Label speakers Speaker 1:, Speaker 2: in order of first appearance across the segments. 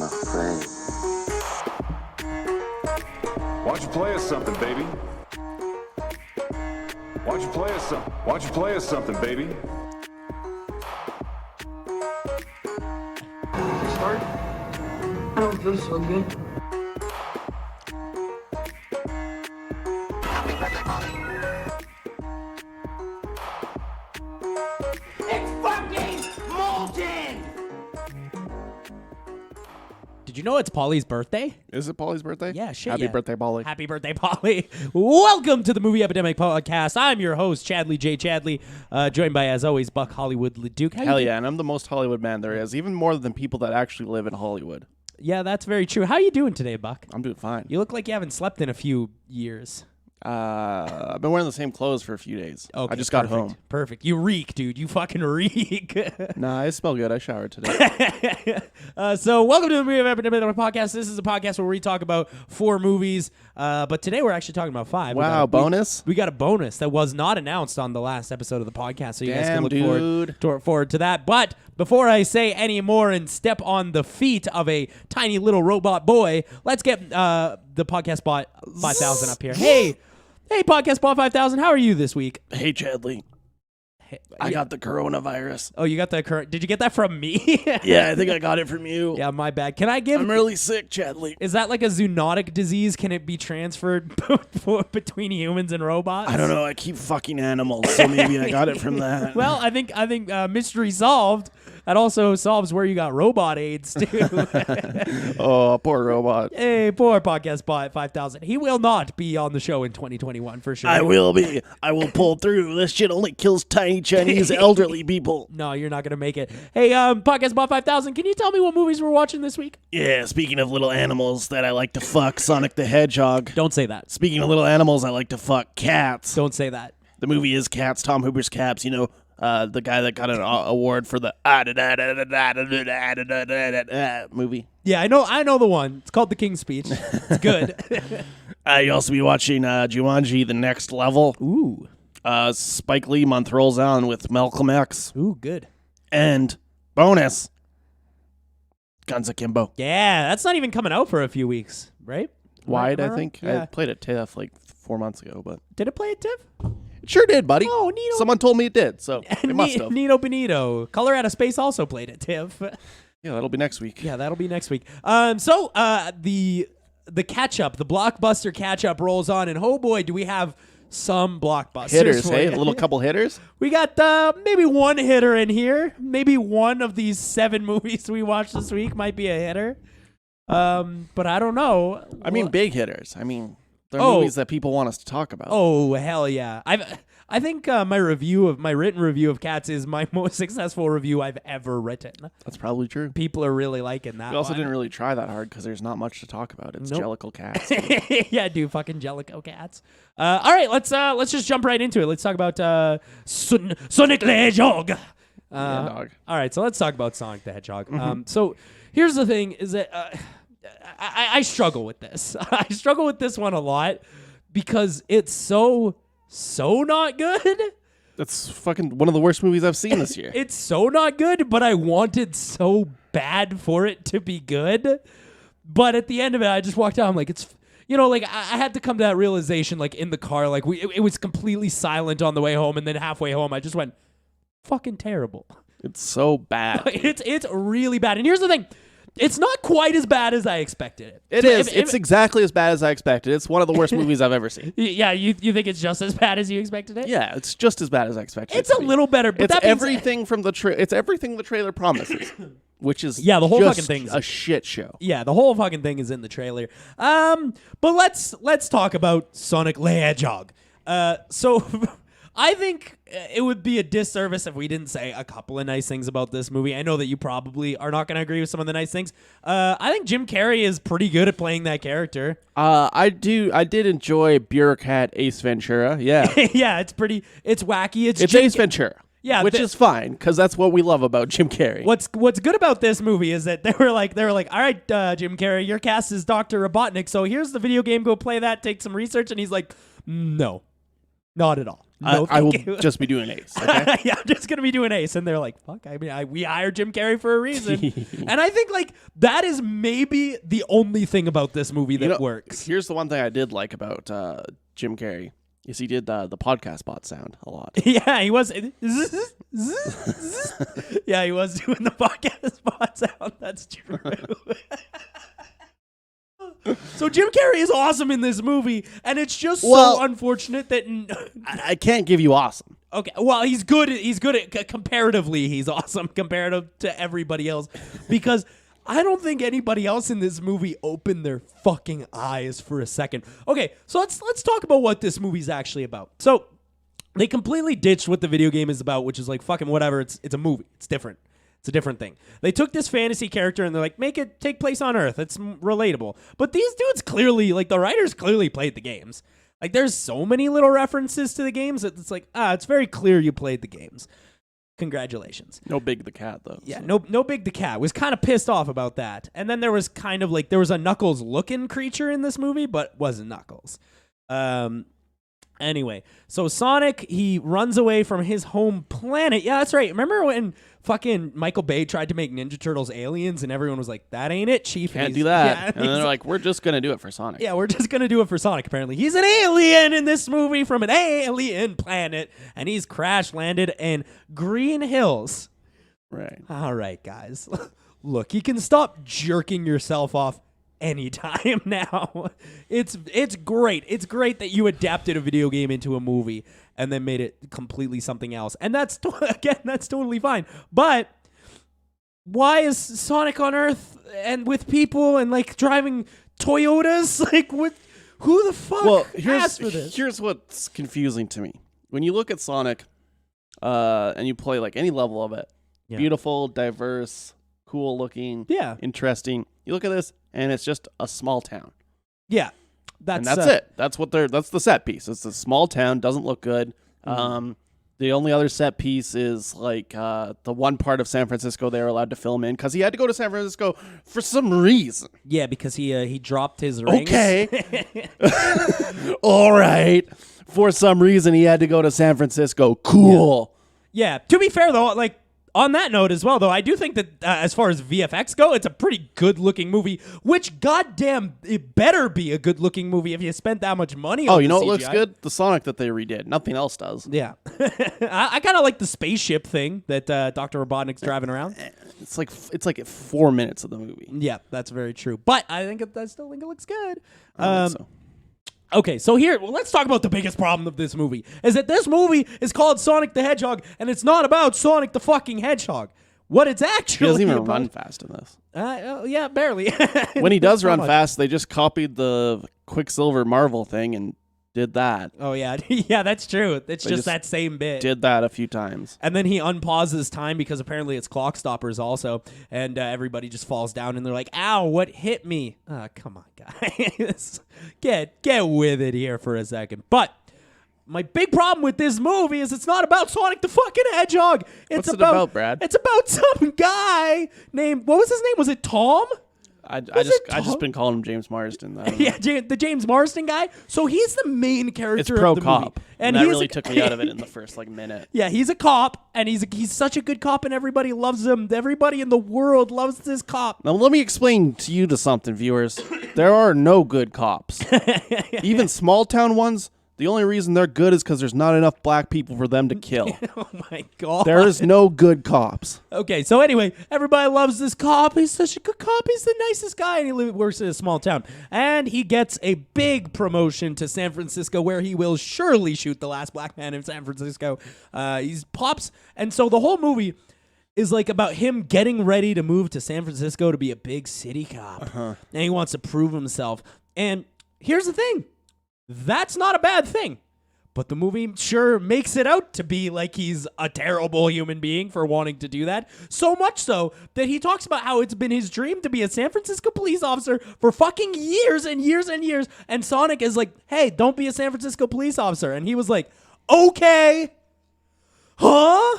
Speaker 1: I'm afraid.
Speaker 2: Why don't you play us something, baby? Why don't you play us something? Why don't you play us something, baby?
Speaker 3: Start? I don't feel so good.
Speaker 4: It's fucking molten!
Speaker 5: Did you know it's Polly's birthday?
Speaker 6: Is it Polly's birthday?
Speaker 5: Yeah, shit.
Speaker 6: Happy birthday, Polly.
Speaker 5: Happy birthday, Polly. Welcome to the Movie Epidemic podcast. I'm your host, Chadley J. Chadley, joined by, as always, Buck Hollywood Leduc.
Speaker 6: Hell yeah, and I'm the most Hollywood man there is, even more than people that actually live in Hollywood.
Speaker 5: Yeah, that's very true. How you doing today, Buck?
Speaker 6: I'm doing fine.
Speaker 5: You look like you haven't slept in a few years.
Speaker 6: I've been wearing the same clothes for a few days.
Speaker 5: Okay,
Speaker 6: I just got home.
Speaker 5: Perfect. You reek, dude. You fucking reek.
Speaker 6: Nah, I smell good. I showered today.
Speaker 5: So welcome to the Movie Epidemic podcast. This is a podcast where we talk about 4 movies, but today we're actually talking about 5.
Speaker 6: Wow, bonus?
Speaker 5: We got a bonus that was not announced on the last episode of the podcast, so you guys can
Speaker 6: Damn,
Speaker 5: look forward to that. But before I say any more and step on the feet of a tiny little robot boy, let's get the podcast bot 5000 up here. Hey, podcast bot 5000, how are you this week?
Speaker 6: Hey, Chadley. I got the coronavirus.
Speaker 5: Oh, you got that current? Did you get that from me?
Speaker 6: Yeah, I think I got it from you.
Speaker 5: Yeah, my bad. Can I give?
Speaker 6: I'm really sick, Chadley.
Speaker 5: Is that like a zoonotic disease? Can it be transferred between humans and robots?
Speaker 6: I don't know. I keep fucking animals, so maybe I got it from that.
Speaker 5: Well, I think mystery solved. That also solves where you got robot AIDS too.
Speaker 6: Oh, poor robot.
Speaker 5: Hey, poor podcast bot 5000. He will not be on the show in 2021 for sure.
Speaker 6: I will be. I will pull through. This shit only kills tiny Chinese elderly people.
Speaker 5: No, you're not gonna make it. Hey, podcast bot 5000. Can you tell me what movies we're watching this week?
Speaker 6: Yeah, speaking of little animals that I like to fuck, Sonic the Hedgehog.
Speaker 5: Don't say that.
Speaker 6: Speaking of little animals I like to fuck, cats.
Speaker 5: Don't say that.
Speaker 6: The movie is Cats, Tom Hooper's Cats, you know, the guy that got an award for the movie.
Speaker 5: Yeah, I know the one. It's called The King's Speech. It's good.
Speaker 6: You also be watching Jumanji, The Next Level.
Speaker 5: Ooh.
Speaker 6: Spike Lee month rolls on with Malcolm X.
Speaker 5: Ooh, good.
Speaker 6: And bonus, Guns Akimbo.
Speaker 5: Yeah, that's not even coming out for a few weeks, right?
Speaker 6: Wide,
Speaker 5: Am
Speaker 6: I
Speaker 5: right?
Speaker 6: think.
Speaker 5: Yeah.
Speaker 6: I played at TIFF like 4 months ago, but
Speaker 5: Did it play at TIFF?
Speaker 6: it sure did, buddy.
Speaker 5: Oh, neato.
Speaker 6: Someone told me it did, so it must have.
Speaker 5: Nito Benito. Color Out of Space also played at TIFF.
Speaker 6: Yeah, that'll be next week.
Speaker 5: Yeah, that'll be next week. The catch up, the blockbuster catch up rolls on, and oh boy, do we have some blockbusters.
Speaker 6: Hitters,
Speaker 5: for
Speaker 6: hey?
Speaker 5: you.
Speaker 6: A little couple hitters?
Speaker 5: We got maybe one hitter in here. Maybe one of these 7 movies we watched this week might be a hitter. But I don't know.
Speaker 6: I mean, big hitters. I mean, they're movies that people want us to talk about.
Speaker 5: Oh, hell yeah. I think my written review of Cats is my most successful review I've ever written.
Speaker 6: That's probably true.
Speaker 5: People are really liking that.
Speaker 6: We also
Speaker 5: one.
Speaker 6: didn't really try that hard because there's not much to talk about. It's
Speaker 5: Nope.
Speaker 6: Jellicle Cats.
Speaker 5: Yeah, dude, fucking Jellico Cats. All right, let's just jump right into it. Let's talk about Sonic the Hedgehog.
Speaker 6: Yeah, dog.
Speaker 5: All right, so let's talk about Sonic the Hedgehog.
Speaker 6: Mm-hmm.
Speaker 5: So here's the thing: is that I struggle with this. I struggle with this one a lot because it's so not good.
Speaker 6: That's fucking one of the worst movies I've seen this year.
Speaker 5: It's so not good, but I wanted so bad for it to be good. But at the end of it, I just walked out. I'm like, it's, like I had to come to that realization, like in the car, like it was completely silent on the way home, and then halfway home, I just went, fucking terrible.
Speaker 6: It's so bad.
Speaker 5: It's really bad. And here's the thing. It's not quite as bad as I expected it.
Speaker 6: It is. It's exactly as bad as I expected. It's one of the worst movies I've ever seen.
Speaker 5: Yeah, you think it's just as bad as you expected it?
Speaker 6: Yeah, it's just as bad as I expected.
Speaker 5: It's a little better. But
Speaker 6: It's
Speaker 5: that being
Speaker 6: everything from the it's everything the trailer promises, which is
Speaker 5: the whole
Speaker 6: just
Speaker 5: fucking thing's
Speaker 6: a shit show.
Speaker 5: Yeah, the whole fucking thing is in the trailer. But let's talk about Sonic the Hedgehog. So I think it would be a disservice if we didn't say a couple of nice things about this movie. I know that you probably are not going to agree with some of the nice things. I think Jim Carrey is pretty good at playing that character.
Speaker 6: I did enjoy Bureaucrat Ace Ventura. Yeah,
Speaker 5: Yeah, it's wacky. It's
Speaker 6: Ace Ventura.
Speaker 5: Yeah,
Speaker 6: which is fine because that's what we love about Jim Carrey.
Speaker 5: What's good about this movie is that they were like, all right, Jim Carrey, your cast is Dr. Robotnik, so here's the video game. Go play that. Take some research, and he's like, no, not at all. No,
Speaker 6: I will
Speaker 5: thank you.
Speaker 6: just be doing Ace. Okay.
Speaker 5: Yeah, I'm just gonna be doing Ace, and they're like, "Fuck!" I mean, we hired Jim Carrey for a reason, and I think like that is maybe the only thing about this movie that works.
Speaker 6: Here's the one thing I did like about Jim Carrey is he did the podcast bot sound a lot.
Speaker 5: Yeah, he was. Yeah, he was doing the podcast spot sound. That's true. So Jim Carrey is awesome in this movie, and it's just so unfortunate that
Speaker 6: I can't give you awesome.
Speaker 5: Okay, well, he's good. He's good at comparatively. He's awesome comparative to everybody else, because I don't think anybody else in this movie opened their fucking eyes for a second. Okay, so let's talk about what this movie's actually about. So they completely ditched what the video game is about, which is like fucking whatever. It's a movie. It's different. It's a different thing. They took this fantasy character and they're like, make it take place on Earth. It's relatable. But these dudes clearly, like the writers clearly played the games. Like there's so many little references to the games that it's like, it's very clear you played the games. Congratulations.
Speaker 6: No Big the Cat, though.
Speaker 5: Yeah, no Big the Cat. Was kind of pissed off about that. And then there was kind of like, there was a Knuckles-looking creature in this movie, but wasn't Knuckles. Anyway, so Sonic, he runs away from his home planet. Yeah, that's right. Remember when fucking Michael Bay tried to make Ninja Turtles aliens and everyone was like, that ain't it, Chief.
Speaker 6: Can't do that.
Speaker 5: Yeah,
Speaker 6: and then they're like, we're just going to do it for Sonic.
Speaker 5: Yeah, we're just going to do it for Sonic, apparently. He's an alien in this movie from an alien planet, and he's crash landed in Green Hills.
Speaker 6: Right.
Speaker 5: All right, guys. Look, you can stop jerking yourself off anytime now. It's great. It's great that you adapted a video game into a movie and then made it completely something else. And that's totally fine. But why is Sonic on Earth and with people and like driving Toyotas? Like what? Who the fuck asked for this?
Speaker 6: Here's what's confusing to me. When you look at Sonic and you play like any level of it, beautiful, diverse, cool looking, interesting. You look at this and it's just a small town.
Speaker 5: Yeah.
Speaker 6: That's it. That's the set piece. It's a small town, doesn't look good. The only other set piece is like the one part of San Francisco they were allowed to film in because he had to go to San Francisco for some reason.
Speaker 5: Yeah, because he dropped his rings.
Speaker 6: Okay. All right. For some reason he had to go to San Francisco. Cool.
Speaker 5: Yeah. To be fair though, like on that note as well, though, I do think that as far as VFX go, it's a pretty good-looking movie, which, goddamn, it better be a good-looking movie if you spent that much money on
Speaker 6: you know
Speaker 5: the
Speaker 6: what
Speaker 5: CGI.
Speaker 6: looks good? The Sonic that they redid. Nothing else does.
Speaker 5: Yeah. I kind of like the spaceship thing that Dr. Robotnik's driving around.
Speaker 6: It's like 4 minutes of the movie.
Speaker 5: Yeah, that's very true. But I still think it looks good.
Speaker 6: I think so.
Speaker 5: Okay, so let's talk about the biggest problem of this movie. Is that this movie is called Sonic the Hedgehog, and it's not about Sonic the fucking Hedgehog. What it's actually
Speaker 6: He doesn't even
Speaker 5: about,
Speaker 6: run fast in this.
Speaker 5: Yeah, barely.
Speaker 6: When he does run fast, they just copied the Quicksilver Marvel thing and did that.
Speaker 5: Oh, yeah. Yeah, that's true. It's just that same bit.
Speaker 6: Did that a few times.
Speaker 5: And then he unpauses time because apparently it's clock stoppers also. And everybody just falls down and they're like, ow, what hit me? Come on, guys. Get with it here for a second. But my big problem with this movie is it's not about Sonic the fucking Hedgehog.
Speaker 6: What's it about, Brad?
Speaker 5: It's about some guy named, what was his name? Was it Tom?
Speaker 6: I just been calling him James Marsden.
Speaker 5: Yeah, the James Marsden guy. So he's the main character
Speaker 6: it's pro
Speaker 5: of the
Speaker 6: cop,
Speaker 5: movie.
Speaker 6: and that really took me out of it in the first minute.
Speaker 5: Yeah, he's a cop, and he's such a good cop, and everybody loves him. Everybody in the world loves this cop.
Speaker 6: Now let me explain to you something, viewers. There are no good cops. Even small town ones. The only reason they're good is because there's not enough black people for them to kill.
Speaker 5: Oh, my God.
Speaker 6: There is no good cops.
Speaker 5: Okay, so anyway, everybody loves this cop. He's such a good cop. He's the nicest guy, and he works in a small town. And he gets a big promotion to San Francisco, where he will surely shoot the last black man in San Francisco. He's pops. And so the whole movie is like about him getting ready to move to San Francisco to be a big city cop. And he wants to prove himself. And here's the thing. That's not a bad thing. But the movie sure makes it out to be like he's a terrible human being for wanting to do that. So much so that he talks about how it's been his dream to be a San Francisco police officer for fucking years and years and years. And Sonic is like, hey, don't be a San Francisco police officer. And he was like, okay. Huh?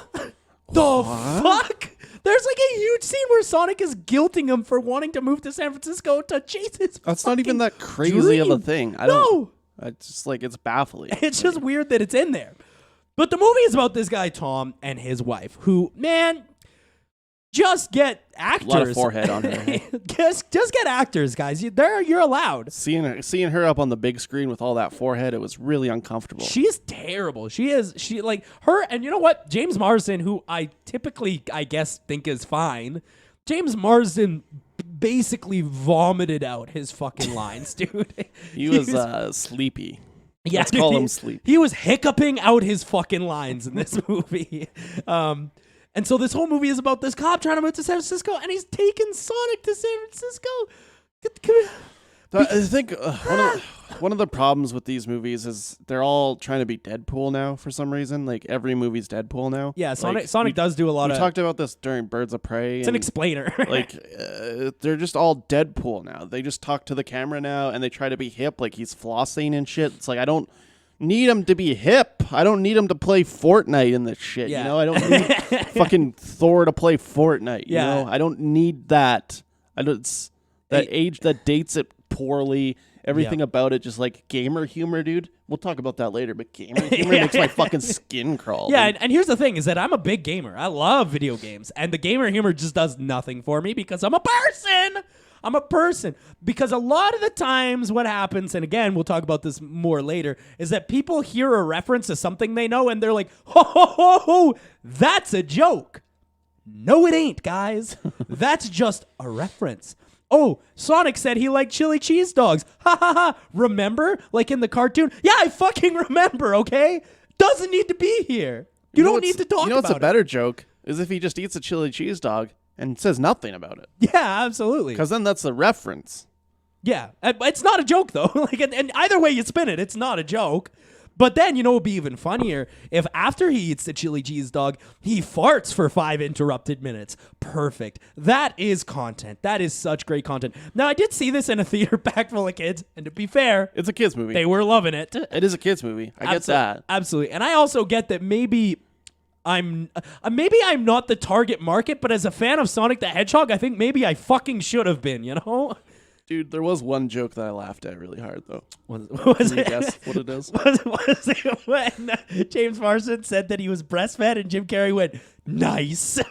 Speaker 5: The fuck? There's like a huge scene where Sonic is guilting him for wanting to move to San Francisco to chase his
Speaker 6: That's not even that crazy
Speaker 5: dream.
Speaker 6: of a thing.
Speaker 5: No.
Speaker 6: It's just it's baffling.
Speaker 5: It's just weird that it's in there. But the movie is about this guy, Tom, and his wife, who, man, just get actors.
Speaker 6: A lot of forehead on her.
Speaker 5: just get actors, guys. You're allowed.
Speaker 6: Seeing her up on the big screen with all that forehead, it was really uncomfortable.
Speaker 5: She's terrible. She like her, and you know what? James Marsden, who I typically, I guess, think is fine. James Marsden basically vomited out his fucking lines, dude.
Speaker 6: He was sleepy.
Speaker 5: Yeah,
Speaker 6: Let's call him sleepy.
Speaker 5: He was hiccuping out his fucking lines in this movie. And so this whole movie is about this cop trying to move to San Francisco, and he's taking Sonic to San Francisco.
Speaker 6: I think one of the problems with these movies is they're all trying to be Deadpool now for some reason. Like every movie's Deadpool now.
Speaker 5: Yeah,
Speaker 6: Like,
Speaker 5: Sonic does do a lot
Speaker 6: we
Speaker 5: of.
Speaker 6: talked about this during Birds of Prey.
Speaker 5: It's an explainer.
Speaker 6: Like they're just all Deadpool now. They just talk to the camera now, and they try to be hip. Like he's flossing and shit. It's like I don't need him to be hip. I don't need him to play Fortnite in this shit.
Speaker 5: Yeah.
Speaker 6: You know, I don't need fucking Thor to play Fortnite.
Speaker 5: Yeah.
Speaker 6: You know, I don't need that. It's that age that dates it poorly. Everything about it just like gamer humor, dude. We'll talk about that later, but gamer humor makes my fucking skin crawl.
Speaker 5: Yeah,
Speaker 6: dude.
Speaker 5: and here's the thing is that I'm a big gamer. I love video games. And the gamer humor just does nothing for me because I'm a person. I'm a person. Because a lot of the times what happens, and again, we'll talk about this more later, is that people hear a reference to something they know and they're like, ho, ho, ho, ho, that's a joke. No, it ain't, guys. That's just a reference. Oh, Sonic said he liked chili cheese dogs. Ha ha ha. Remember? Like in the cartoon? Yeah, I fucking remember, okay? Doesn't need to be here. You don't need to talk about it.
Speaker 6: You know what's a better joke? Is if he just eats a chili cheese dog and says nothing about it.
Speaker 5: Yeah, absolutely.
Speaker 6: Because then that's a reference.
Speaker 5: Yeah. It's not a joke, though. Like, and either way you spin it, it's not a joke. But then, you know, it would be even funnier if after he eats the chili cheese dog, he farts for 5 interrupted minutes. Perfect. That is content. That is such great content. Now, I did see this in a theater packed full of kids, and to be fair,
Speaker 6: It's a kid's movie.
Speaker 5: they were loving it.
Speaker 6: It is a kid's movie. I get that.
Speaker 5: Absolutely. And I also get that maybe I'm not the target market, but as a fan of Sonic the Hedgehog, I think maybe I fucking should have been, you know?
Speaker 6: Dude, there was one joke that I laughed at really hard, though.
Speaker 5: Was
Speaker 6: Can you
Speaker 5: it?
Speaker 6: guess what it is?
Speaker 5: Was it when James Marsden said that he was breastfed and Jim Carrey went, nice.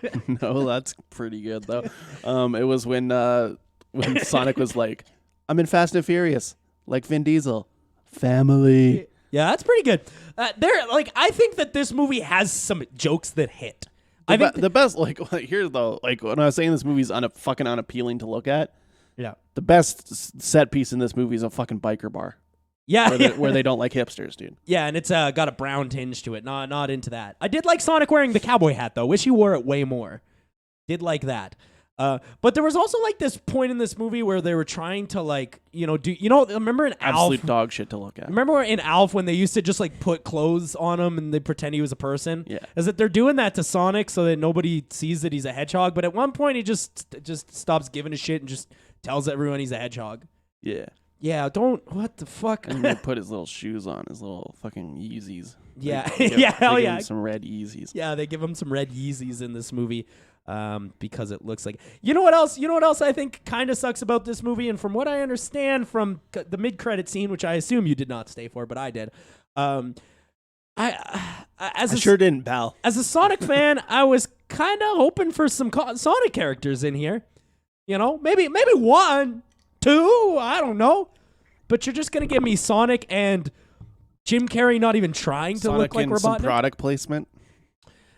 Speaker 6: No, that's pretty good, though. It was when Sonic was like, I'm in Fast and Furious, like Vin Diesel. Family.
Speaker 5: Yeah, that's pretty good. I think that this movie has some jokes that hit. I think
Speaker 6: The best, here, though, like, when I was saying this movie's fucking unappealing to look at,
Speaker 5: yeah.
Speaker 6: the best set piece in this movie is a fucking biker bar.
Speaker 5: Yeah,
Speaker 6: Where they don't like hipsters, dude.
Speaker 5: Yeah, and it's got a brown tinge to it. Not into that. I did like Sonic wearing the cowboy hat though. Wish he wore it way more. Did like that. But there was also like this point in this movie where they were trying to remember in
Speaker 6: Absolute
Speaker 5: Alf?
Speaker 6: dog shit to look at.
Speaker 5: Remember in Alf when they used to just like put clothes on him and they pretend he was a person?
Speaker 6: Yeah.
Speaker 5: Is that they're doing that to Sonic so that nobody sees that he's a hedgehog, but at one point he just stops giving a shit and just tells everyone he's a hedgehog.
Speaker 6: Yeah.
Speaker 5: Yeah, what the fuck?
Speaker 6: And he put his little shoes on, his little fucking Yeezys.
Speaker 5: Yeah.
Speaker 6: They give-
Speaker 5: Yeah, hell
Speaker 6: they give
Speaker 5: yeah.
Speaker 6: him some red Yeezys.
Speaker 5: Yeah, they give him some red Yeezys in this movie because it looks like... You know what else I think kind of sucks about this movie? And from what I understand from the mid-credit scene, which I assume you did not stay for, but I did. I
Speaker 6: sure didn't, pal.
Speaker 5: As a Sonic fan, I was kind of hoping for some Sonic characters in here. You know, maybe 1, 2, I don't know. But you're just going to give me Sonic and Jim Carrey not even trying to look like
Speaker 6: and some
Speaker 5: Robotnik?
Speaker 6: product placement.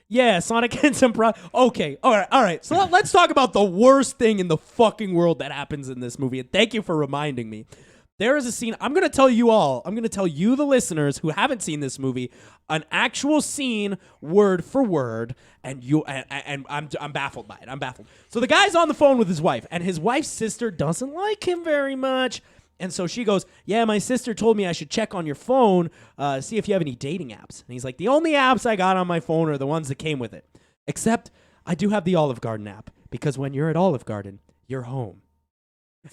Speaker 5: Yeah, Sonic and some Okay, all right. So let's talk about the worst thing in the fucking world that happens in this movie. And thank you for reminding me. There is a scene. I'm going to tell you, the listeners who haven't seen this movie, an actual scene, word for word, and I'm baffled by it. I'm baffled. So the guy's on the phone with his wife, and his wife's sister doesn't like him very much. And so she goes, yeah, my sister told me I should check on your phone, see if you have any dating apps. And he's like, the only apps I got on my phone are the ones that came with it. Except I do have the Olive Garden app, because when you're at Olive Garden, you're home. Your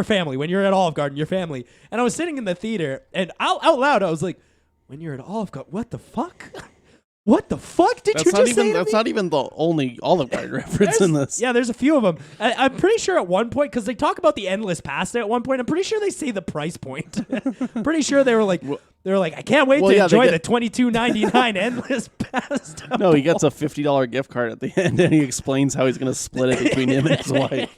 Speaker 5: family. When you're at Olive Garden, your family. And I was sitting in the theater, and out loud, I was like, when you're at Olive Garden, what the fuck? What the fuck did you just say?
Speaker 6: That's not even the only Olive Garden reference in this.
Speaker 5: Yeah, there's a few of them. I'm pretty sure at one point, because they talk about the endless pasta at one point, I'm pretty sure they say the price point. Pretty sure they were like, They're like, I can't wait
Speaker 6: Well,
Speaker 5: to
Speaker 6: yeah, they
Speaker 5: enjoy
Speaker 6: get-
Speaker 5: the $22.99 endless pasta.
Speaker 6: No, he gets a $50 gift card at the end, and he explains how he's going to split it between him and his wife.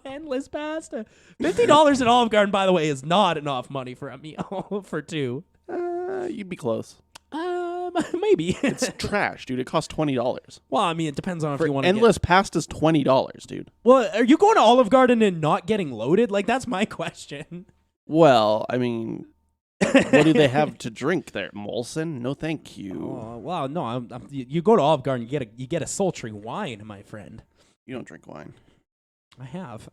Speaker 5: Endless pasta. $50 at Olive Garden, by the way, is not enough money for a meal for two.
Speaker 6: You'd be close.
Speaker 5: Maybe.
Speaker 6: It's trash, dude. It costs $20.
Speaker 5: Well, I mean, it depends on if you want to
Speaker 6: Endless pasta's $20, dude.
Speaker 5: Well, are you going to Olive Garden and not getting loaded? Like, that's my question.
Speaker 6: Well, I mean, what do they have to drink there? Molson? No, thank you.
Speaker 5: Oh, well, no. You go to Olive Garden, you get a sultry wine, my friend.
Speaker 6: You don't drink wine.
Speaker 5: I have.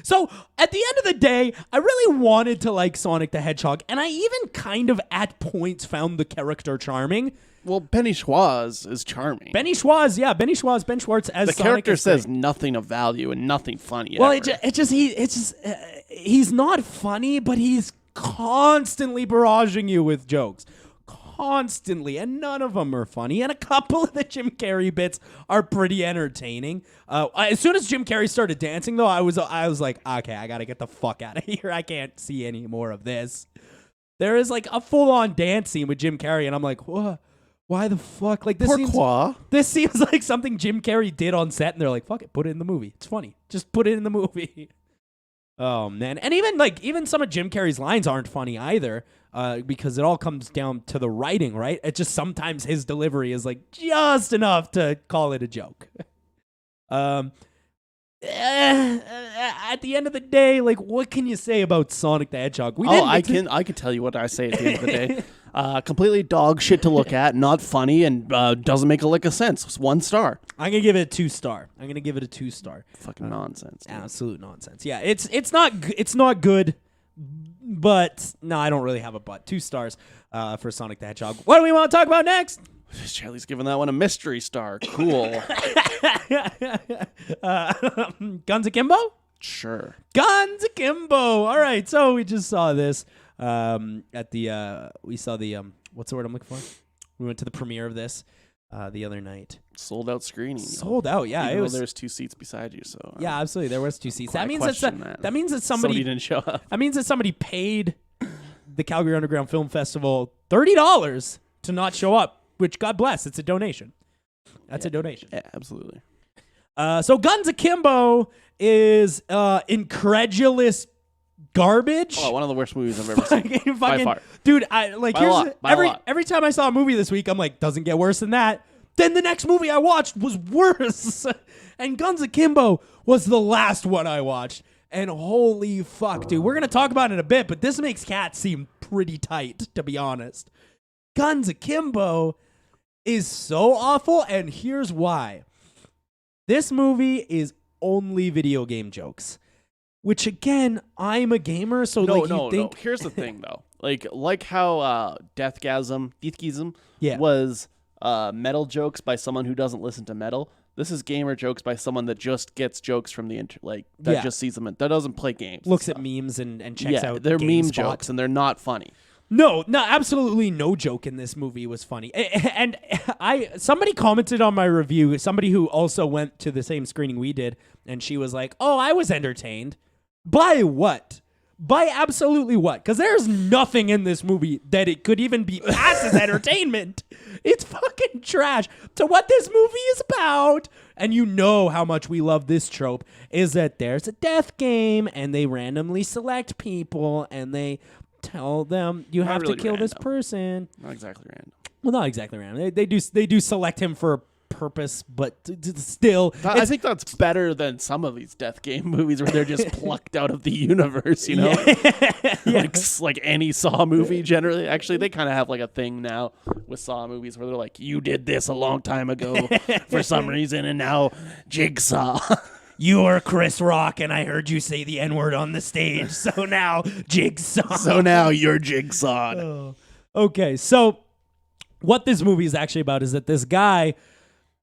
Speaker 5: So, at the end of the day, I really wanted to like Sonic the Hedgehog, and I even kind of at points found the character charming.
Speaker 6: Well, Benny Schwartz is charming.
Speaker 5: Ben Schwartz as
Speaker 6: the
Speaker 5: Sonic
Speaker 6: character
Speaker 5: is
Speaker 6: says
Speaker 5: great.
Speaker 6: nothing of value and nothing funny.
Speaker 5: Well,
Speaker 6: ever.
Speaker 5: he's not funny, but he's constantly barraging you with jokes. Constantly, and none of them are funny, and a couple of the Jim Carrey bits are pretty entertaining. As soon as Jim Carrey started dancing, though, I was like, okay, I gotta get the fuck out of here. I can't see any more of this. There is like a full-on dance scene with Jim Carrey, and I'm like, what? Why the fuck? Like this seems like something Jim Carrey did on set, and they're like, fuck it, put it in the movie. It's funny. Just put it in the movie. Oh man, and even some of Jim Carrey's lines aren't funny either, because it all comes down to the writing, right? It's just sometimes his delivery is like just enough to call it a joke. At the end of the day, like, what can you say about Sonic the Hedgehog?
Speaker 6: I can tell you what I say at the end of the day. Completely dog shit to look at, not funny, and doesn't make a lick of sense. It's 1 star.
Speaker 5: I'm gonna give it a 2-star. I'm gonna give it a 2-star.
Speaker 6: Fucking nonsense. Dude.
Speaker 5: Absolute nonsense. Yeah, it's not good, but no, I don't really have a but. 2 stars for Sonic the Hedgehog. What do we want to talk about next?
Speaker 6: Charlie's giving that one a mystery star. Cool.
Speaker 5: Guns Akimbo?
Speaker 6: Sure.
Speaker 5: Guns Akimbo. All right, so we just saw this at the we saw the what's the word I'm looking for? We went to the premiere of this the other night.
Speaker 6: Sold out screening.
Speaker 5: Sold out, yeah.
Speaker 6: Even
Speaker 5: It was.
Speaker 6: there's 2 seats beside you, so
Speaker 5: Yeah, absolutely. There was 2 seats. That
Speaker 6: I
Speaker 5: means
Speaker 6: question
Speaker 5: that means that somebody
Speaker 6: didn't show up.
Speaker 5: That means that somebody paid the Calgary Underground Film Festival $30 to not show up, which, God bless, it's a donation. That's a donation.
Speaker 6: Yeah, absolutely.
Speaker 5: So Guns Akimbo is incredulous garbage.
Speaker 6: Oh, one of the worst movies I've ever seen. By far.
Speaker 5: Dude, I like
Speaker 6: By a lot, by a lot.
Speaker 5: every time I saw a movie this week, I'm like, doesn't get worse than that. Then the next movie I watched was worse. And Guns Akimbo was the last one I watched. And holy fuck, dude. We're going to talk about it in a bit, but this makes Cat seem pretty tight, to be honest. Guns Akimbo is so awful, and here's why. This movie is only video game jokes. Which, again, I'm a gamer, so
Speaker 6: No.
Speaker 5: Here's
Speaker 6: Here's the thing, though. Like how Deathgasm
Speaker 5: Yeah.
Speaker 6: was metal jokes by someone who doesn't listen to metal. This is gamer jokes by someone that just gets jokes from the that just sees them that doesn't play games.
Speaker 5: Looks at memes and checks out
Speaker 6: they're meme
Speaker 5: GameSpot.
Speaker 6: jokes and they're not funny.
Speaker 5: No, absolutely no joke in this movie was funny. And somebody commented on my review, somebody who also went to the same screening we did, and she was like, "Oh, I was entertained." By what? By absolutely what? Because there's nothing in this movie that it could even be passed as entertainment. It's fucking trash. So what this movie is about, and you know how much we love this trope, is that there's a death game, and they randomly select people, and they tell them you have
Speaker 6: really
Speaker 5: to kill this
Speaker 6: random.
Speaker 5: person.
Speaker 6: Not exactly random.
Speaker 5: Well, not exactly random. They do select him for a purpose, but still,
Speaker 6: I think that's better than some of these death game movies where they're just plucked out of the universe, you know?
Speaker 5: Yeah.
Speaker 6: like any Saw movie generally. Actually, they kind of have like a thing now with Saw movies where they're like, you did this a long time ago for some reason, and now Jigsaw.
Speaker 5: You're Chris Rock, and I heard you say the N-word on the stage, so now Jigsaw.
Speaker 6: So now you're Jigsaw.
Speaker 5: Okay, so what this movie is actually about is that this guy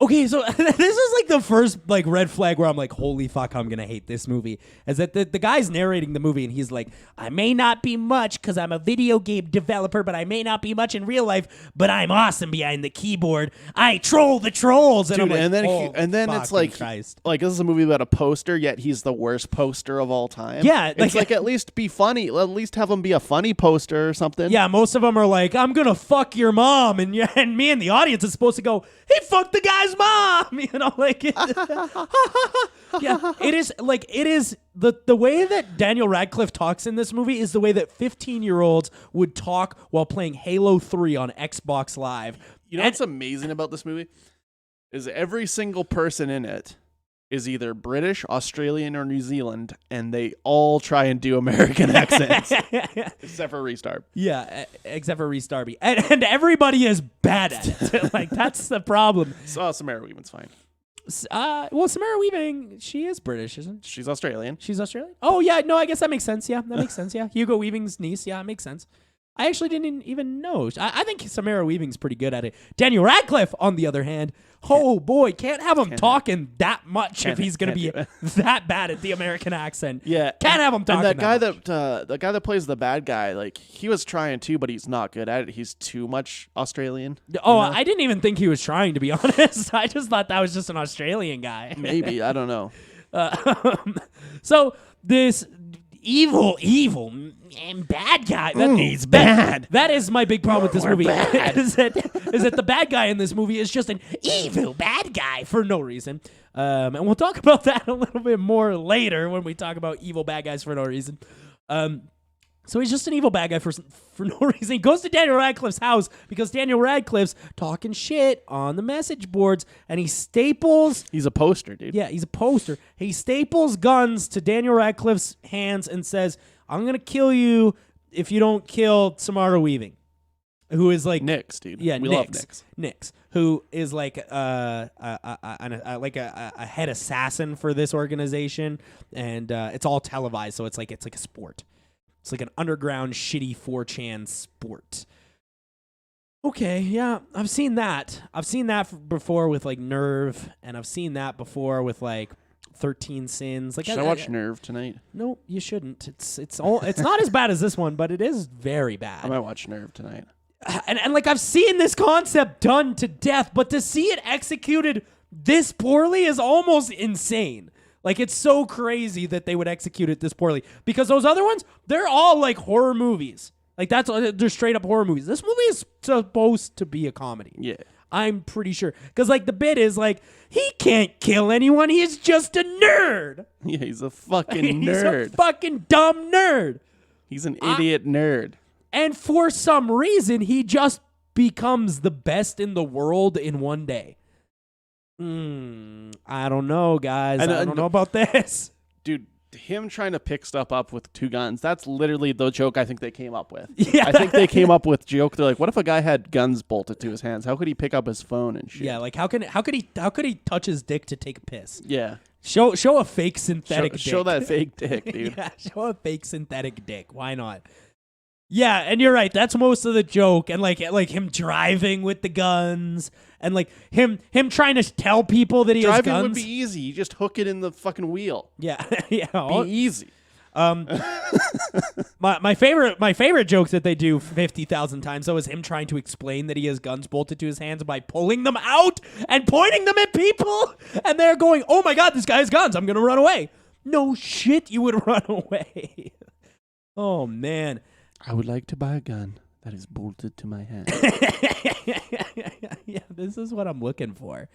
Speaker 5: Okay, so this is like the first like red flag where I'm like, holy fuck, I'm gonna hate this movie. Is that the guy's narrating the movie and he's like, I may not be much because I'm a video game developer, but I may not be much in real life, but I'm awesome behind the keyboard. I troll the trolls. And
Speaker 6: Dude,
Speaker 5: I'm like,
Speaker 6: and then it's like,
Speaker 5: Christ.
Speaker 6: like this is a movie about a poster, yet he's the worst poster of all time.
Speaker 5: Yeah,
Speaker 6: it's like at least be funny. At least have him be a funny poster or something.
Speaker 5: Yeah, most of them are like, I'm gonna fuck your mom, and and me and the audience is supposed to go, he fucked the guy's mom, you know, like, yeah, it is the way that Daniel Radcliffe talks in this movie is the way that 15-year-olds would talk while playing Halo 3 on Xbox Live.
Speaker 6: You know what's amazing about this movie is every single person in it is either British, Australian, or New Zealand, and they all try and do American accents. Except for Restarb.
Speaker 5: Yeah, except for Rhys Darby. And everybody is bad at it. Like, that's the problem.
Speaker 6: So Samara Weaving's fine.
Speaker 5: Well, Samara Weaving, she is British, isn't she?
Speaker 6: She's Australian.
Speaker 5: She's Australian? Oh, yeah, no, I guess that makes sense. Yeah, that makes sense. Yeah, Hugo Weaving's niece. Yeah, it makes sense. I actually didn't even know. I think Samara Weaving's pretty good at it. Daniel Radcliffe, on the other hand, oh boy, can't have him talking that much if he's going to be that bad at the American accent.
Speaker 6: Yeah,
Speaker 5: can't have him talking.
Speaker 6: And
Speaker 5: that
Speaker 6: the guy that plays the bad guy, like he was trying to, but he's not good at it. He's too much Australian.
Speaker 5: Oh, I didn't even think he was trying, to be honest. I just thought that was just an Australian guy.
Speaker 6: Maybe, I don't know.
Speaker 5: So this evil and bad guy.
Speaker 6: He's bad.
Speaker 5: That is my big problem with this movie.
Speaker 6: Bad.
Speaker 5: is that the bad guy in this movie is just an evil bad guy for no reason. And we'll talk about that a little bit more later when we talk about evil bad guys for no reason. So he's just an evil bad guy for no reason. He goes to Daniel Radcliffe's house because Daniel Radcliffe's talking shit on the message boards, and he staples.
Speaker 6: He's a poster, dude.
Speaker 5: Yeah, he's a poster. He staples guns to Daniel Radcliffe's hands and says, I'm going to kill you if you don't kill Samara Weaving, who is like
Speaker 6: Nix, dude.
Speaker 5: Yeah,
Speaker 6: we love Nix.
Speaker 5: Nix, who is like a head assassin for this organization, and it's all televised, so it's like a sport. It's like an underground shitty 4chan sport. Okay, yeah, I've seen that. I've seen that before with like Nerve, and I've seen that before with like 13 Sins. Like,
Speaker 6: Should I watch Nerve tonight?
Speaker 5: No, you shouldn't. It's not as bad as this one, but it is very bad.
Speaker 6: I might watch Nerve tonight.
Speaker 5: And like I've seen this concept done to death, but to see it executed this poorly is almost insane. Like, it's so crazy that they would execute it this poorly, because those other ones, they're all like horror movies. Like, they're straight up horror movies. This movie is supposed to be a comedy.
Speaker 6: Yeah.
Speaker 5: I'm pretty sure. Because, like, the bit is, like, he can't kill anyone. He's just a nerd.
Speaker 6: Yeah, he's a fucking nerd.
Speaker 5: He's a fucking dumb nerd.
Speaker 6: He's an idiot nerd.
Speaker 5: And for some reason, he just becomes the best in the world in one day. I don't know, guys. I don't know about this.
Speaker 6: Dude, him trying to pick stuff up with two guns, that's literally the joke I think they came up with.
Speaker 5: Yeah.
Speaker 6: I think they came up with joke. They're like, what if a guy had guns bolted to his hands? How could he pick up his phone and shit?
Speaker 5: Yeah, like how could he touch his dick to take a piss?
Speaker 6: Yeah.
Speaker 5: Show a fake synthetic dick.
Speaker 6: Show that fake dick, dude.
Speaker 5: Yeah, show a fake synthetic dick. Why not? Yeah, and you're right. That's most of the joke, and like him driving with the guns, and like him trying to tell people that he has guns.
Speaker 6: Driving would be easy. You just hook it in the fucking wheel.
Speaker 5: Yeah, yeah,
Speaker 6: Be easy.
Speaker 5: My favorite joke that they do 50,000 times though is him trying to explain that he has guns bolted to his hands by pulling them out and pointing them at people, and they're going, "Oh my god, this guy has guns! I'm gonna run away." No shit, you would run away. Oh man.
Speaker 6: I would like to buy a gun that is bolted to my hand.
Speaker 5: Yeah, this is what I'm looking for.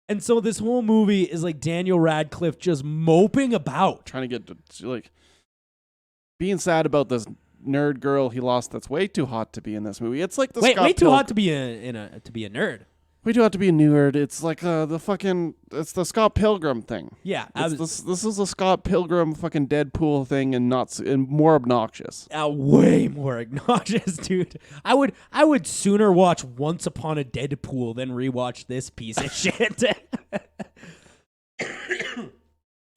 Speaker 5: And so this whole movie is like Daniel Radcliffe just moping about.
Speaker 6: Trying to get to, like, being sad about this nerd girl he lost that's way too hot to be in this movie. It's like the
Speaker 5: way too hot to be a nerd.
Speaker 6: We do have to be a nerd. It's like it's the Scott Pilgrim thing.
Speaker 5: Yeah,
Speaker 6: this is a Scott Pilgrim fucking Deadpool thing, and more obnoxious.
Speaker 5: Way more obnoxious, dude. I would sooner watch Once Upon a Deadpool than rewatch this piece of shit.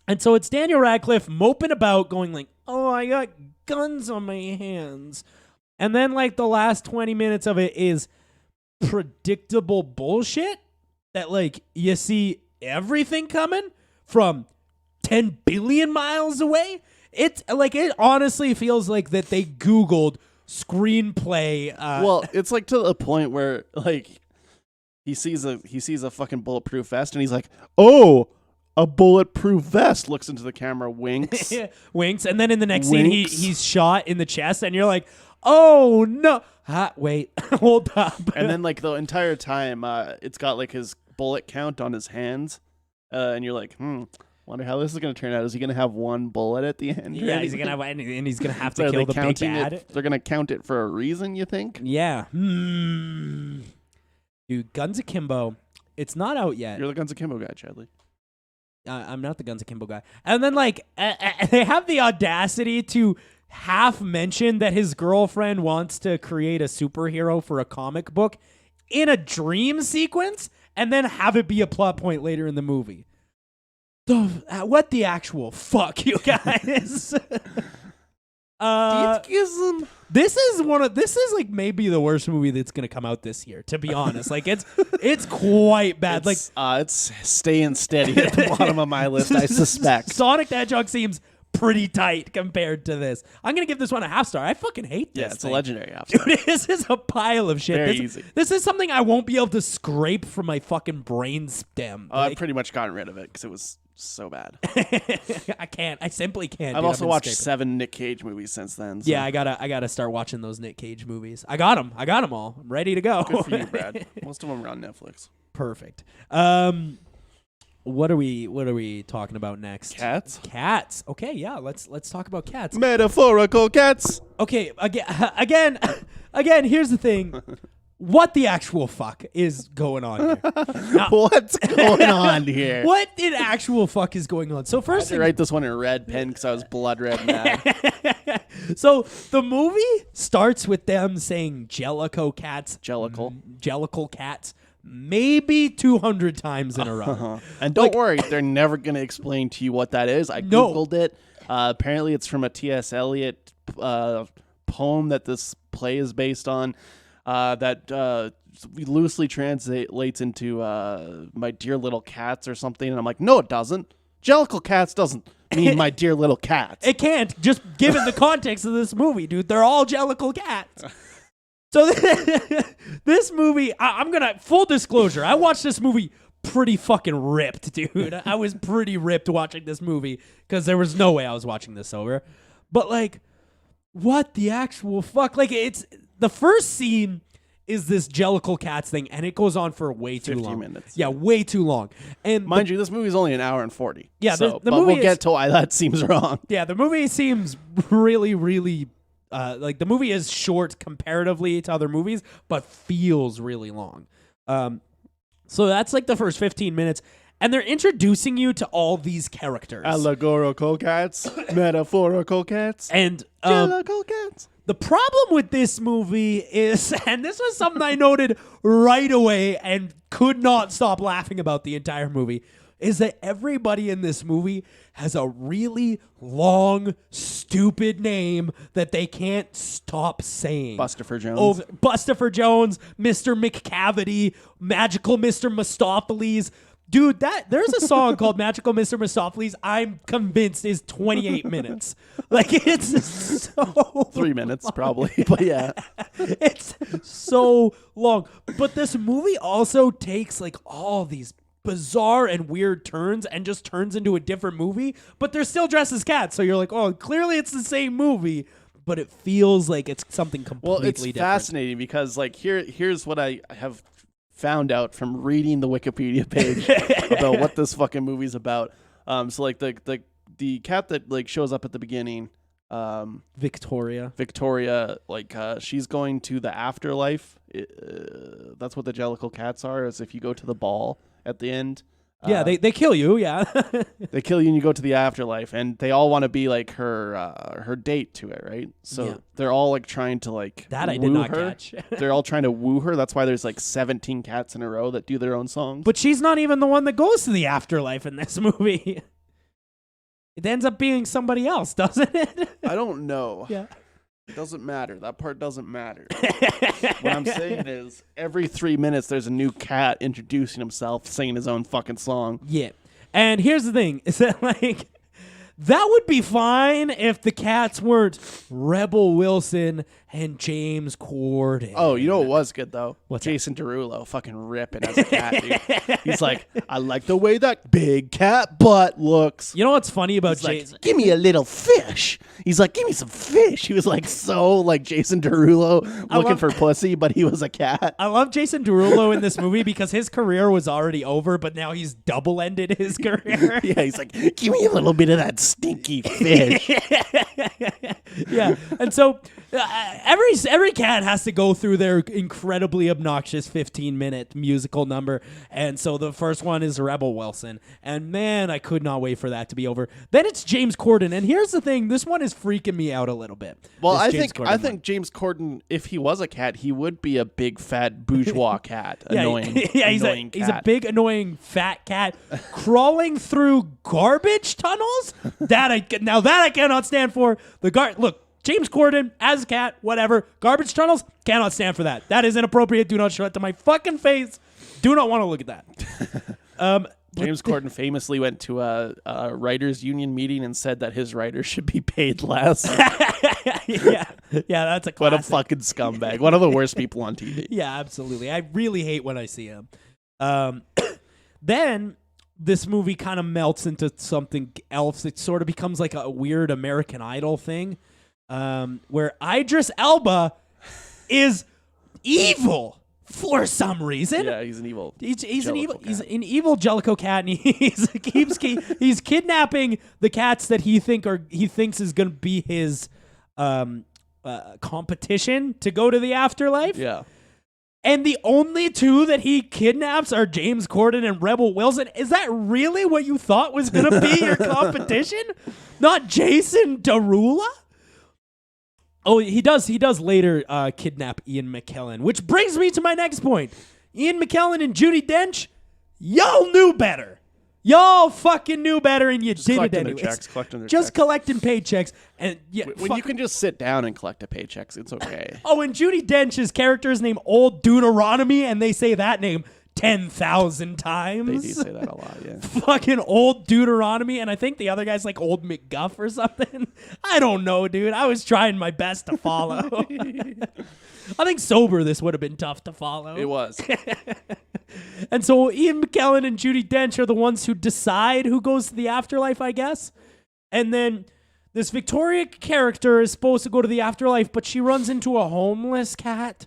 Speaker 5: And so it's Daniel Radcliffe moping about, going like, "Oh, I got guns on my hands," and then like the last 20 minutes of it is predictable bullshit. that like you see everything coming from 10 billion miles away. It's like it honestly feels like that they Googled screenplay.
Speaker 6: Well, it's like to the point where like he sees a fucking bulletproof vest and he's like, "Oh, a bulletproof vest." Looks into the camera, winks.
Speaker 5: Winks, and then in the next scene he's shot in the chest and you're like, "Oh no. Wait, hold up."
Speaker 6: And then like the entire time it's got like his bullet count on his hands. And you're like, wonder how this is going to turn out. Is he going to have one bullet at the end?
Speaker 5: Yeah, he's gonna have, and he's gonna have to
Speaker 6: So
Speaker 5: kill the big bad.
Speaker 6: They're going to count it for a reason, you think?
Speaker 5: Yeah. Dude, Guns Akimbo. It's not out yet.
Speaker 6: You're the Guns Akimbo guy, Chadley.
Speaker 5: I'm not the Guns Akimbo guy. And then like they have the audacity to half mention that his girlfriend wants to create a superhero for a comic book in a dream sequence, and then have it be a plot point later in the movie. What the actual fuck, you guys? This is like maybe the worst movie that's gonna come out this year. To be honest, like it's quite bad.
Speaker 6: It's staying steady at the bottom of my list, I suspect.
Speaker 5: Sonic the Hedgehog seems pretty tight compared to this. I'm gonna give this one a half star. I fucking hate this.
Speaker 6: Yeah, it's
Speaker 5: thing.
Speaker 6: a legendary half star.
Speaker 5: Dude, this is a pile of shit.
Speaker 6: Very easy.
Speaker 5: This is something I won't be able to scrape from my fucking brain stem.
Speaker 6: I've pretty much gotten rid of it because it was so bad.
Speaker 5: I can't. I simply can't.
Speaker 6: I've
Speaker 5: dude.
Speaker 6: also
Speaker 5: been
Speaker 6: watched
Speaker 5: scraping.
Speaker 6: 7 Nick Cage movies since then. So.
Speaker 5: Yeah, I gotta start watching those Nick Cage movies. I got them all. I'm ready to go.
Speaker 6: Good for you, Brad. Most of them are on Netflix.
Speaker 5: Perfect. What are we talking about next?
Speaker 6: Cats?
Speaker 5: Cats. Okay, yeah. Let's talk about cats.
Speaker 6: Metaphorical cats.
Speaker 5: Okay, again. Here's the thing. What the actual fuck is going on here? Now,
Speaker 6: What's going on here?
Speaker 5: what in actual fuck is going on? So
Speaker 6: I
Speaker 5: first,
Speaker 6: had to write this one in red pen because I was blood red mad.
Speaker 5: so the movie starts with them saying Jellicle cats, Jellicle cats, maybe 200 times in a row.
Speaker 6: And don't worry, they're never going to explain to you what that is. I Googled it. Apparently, it's from a T.S. Eliot poem that this play is based on. That loosely translates into my dear little cats or something. And I'm like, no, it doesn't. Jellicle cats doesn't mean my dear little cats.
Speaker 5: It can't, just given the context of this movie, dude. They're all Jellicle cats. So this movie, I'm gonna, full disclosure, I watched this movie pretty fucking ripped, dude. I was pretty ripped watching this movie because there was no way I was watching this sober. But like, what the actual fuck? Like, it's the first scene is this Jellicle cats thing, and it goes on for way too
Speaker 6: 50
Speaker 5: long.
Speaker 6: minutes.
Speaker 5: Yeah, way too long. And
Speaker 6: Mind you, this movie's only an hour and 40.
Speaker 5: Yeah,
Speaker 6: so,
Speaker 5: the
Speaker 6: but
Speaker 5: movie
Speaker 6: we'll get to why that seems wrong.
Speaker 5: yeah, the movie seems really, really like the movie is short comparatively to other movies, but feels really long. So that's like the first 15 minutes. And they're introducing you to all these characters.
Speaker 6: Allegorical cats, metaphorical cats,
Speaker 5: And
Speaker 6: Jellicle cats.
Speaker 5: the problem with this movie is, and this was something I noted right away and could not stop laughing about the entire movie, is that everybody in this movie has a really long, stupid name that they can't stop saying.
Speaker 6: Bustafer Jones.
Speaker 5: Bustafer Jones, Mr. McCavity, Magical Mr. Mistopheles. Dude, there's a song called Magical Mr. Mistopheles I'm convinced is 28 minutes. Like, it's so
Speaker 6: 3 minutes, probably. But yeah.
Speaker 5: It's so long. But this movie also takes, like, all these bizarre and weird turns and just turns into a different movie, but they're still dressed as cats. So you're like, oh, clearly it's the same movie, but it feels like it's something completely
Speaker 6: Well, it's
Speaker 5: different.
Speaker 6: fascinating because, like, here's what I have found out from reading the Wikipedia page about what this fucking movie's about. So like the cat that like shows up at the beginning,
Speaker 5: Victoria,
Speaker 6: like she's going to the afterlife. That's what the Jellicle cats are. Is if you go to the ball at the end.
Speaker 5: Yeah, they kill you. Yeah,
Speaker 6: they kill you and you go to the afterlife, and they all want to be like her date to it, right? So
Speaker 5: Yeah.
Speaker 6: they're all like trying to like
Speaker 5: that I
Speaker 6: woo
Speaker 5: did not
Speaker 6: her.
Speaker 5: catch.
Speaker 6: They're all trying to woo her. That's why there's like 17 cats in a row that do their own songs.
Speaker 5: But she's not even the one that goes to the afterlife in this movie. It ends up being somebody else, doesn't it?
Speaker 6: I don't know.
Speaker 5: Yeah.
Speaker 6: It doesn't matter. That part doesn't matter. What I'm saying is, every 3 minutes, there's a new cat introducing himself, singing his own fucking song.
Speaker 5: Yeah. And here's the thing, is that like that would be fine if the cats weren't Rebel Wilson and James Corden.
Speaker 6: Oh, you know what was good, though?
Speaker 5: What's
Speaker 6: Jason Derulo fucking ripping as a cat, dude. He's like, I like the way that big cat butt looks.
Speaker 5: You know what's funny about
Speaker 6: He's like,
Speaker 5: Jason?
Speaker 6: give me a little fish. He's like, give me some fish. He was like so like Jason Derulo looking for pussy, but he was a cat.
Speaker 5: I love Jason Derulo in this movie because his career was already over, but now he's double-ended his career.
Speaker 6: Yeah, he's like, give me a little bit of that stinky fish.
Speaker 5: Yeah, and so every cat has to go through their incredibly obnoxious 15-minute musical number, and so the first one is Rebel Wilson, and man, I could not wait for that to be over. Then it's James Corden, and here's the thing: this one is freaking me out a little bit.
Speaker 6: Well,
Speaker 5: This
Speaker 6: I
Speaker 5: James
Speaker 6: think
Speaker 5: Corden
Speaker 6: James Corden, if he was a cat, he would be a big fat bourgeois cat,
Speaker 5: Yeah,
Speaker 6: annoying,
Speaker 5: yeah,
Speaker 6: annoying
Speaker 5: he's a
Speaker 6: cat.
Speaker 5: big annoying fat cat crawling through garbage tunnels. That I cannot stand for. Look, James Corden as a cat, whatever. Garbage tunnels, cannot stand for that. That is inappropriate. Do not show it to my fucking face. Do not want to look at that.
Speaker 6: James Corden famously went to a writers' union meeting and said that his writers should be paid less.
Speaker 5: yeah, that's a classic.
Speaker 6: What a fucking scumbag! One of the worst people on TV.
Speaker 5: Yeah, absolutely. I really hate when I see him. Then this movie kind of melts into something else. It sort of becomes like a weird American Idol thing, where Idris Elba is evil for some reason.
Speaker 6: Yeah, he's an evil.
Speaker 5: He's an evil.
Speaker 6: Jellicle
Speaker 5: He's
Speaker 6: cat.
Speaker 5: an evil Jellicle cat, and he's kidnapping the cats that he thinks is going to be his competition to go to the afterlife.
Speaker 6: Yeah.
Speaker 5: And the only two that he kidnaps are James Corden and Rebel Wilson. Is that really what you thought was going to be your competition? Not Jason Derulo? Oh, he does later kidnap Ian McKellen, which brings me to my next point. Ian McKellen and Judi Dench, y'all knew better. Y'all fucking knew better, and you did it
Speaker 6: collecting their
Speaker 5: anyways.
Speaker 6: checks, collecting their
Speaker 5: Just
Speaker 6: checks.
Speaker 5: collecting paychecks. And yeah,
Speaker 6: When you can just sit down and collect a paycheck, it's okay.
Speaker 5: Oh, and Judi Dench's character is named Old Deuteronomy, and they say that name 10,000 times.
Speaker 6: They do say that a lot, yeah.
Speaker 5: Fucking Old Deuteronomy, and I think the other guy's like Old McGuff or something. I don't know, dude. I was trying my best to follow. I think sober this would have been tough to follow.
Speaker 6: It was.
Speaker 5: And so Ian McKellen and Judi Dench are the ones who decide who goes to the afterlife, I guess. And then this Victoria character is supposed to go to the afterlife, but she runs into a homeless cat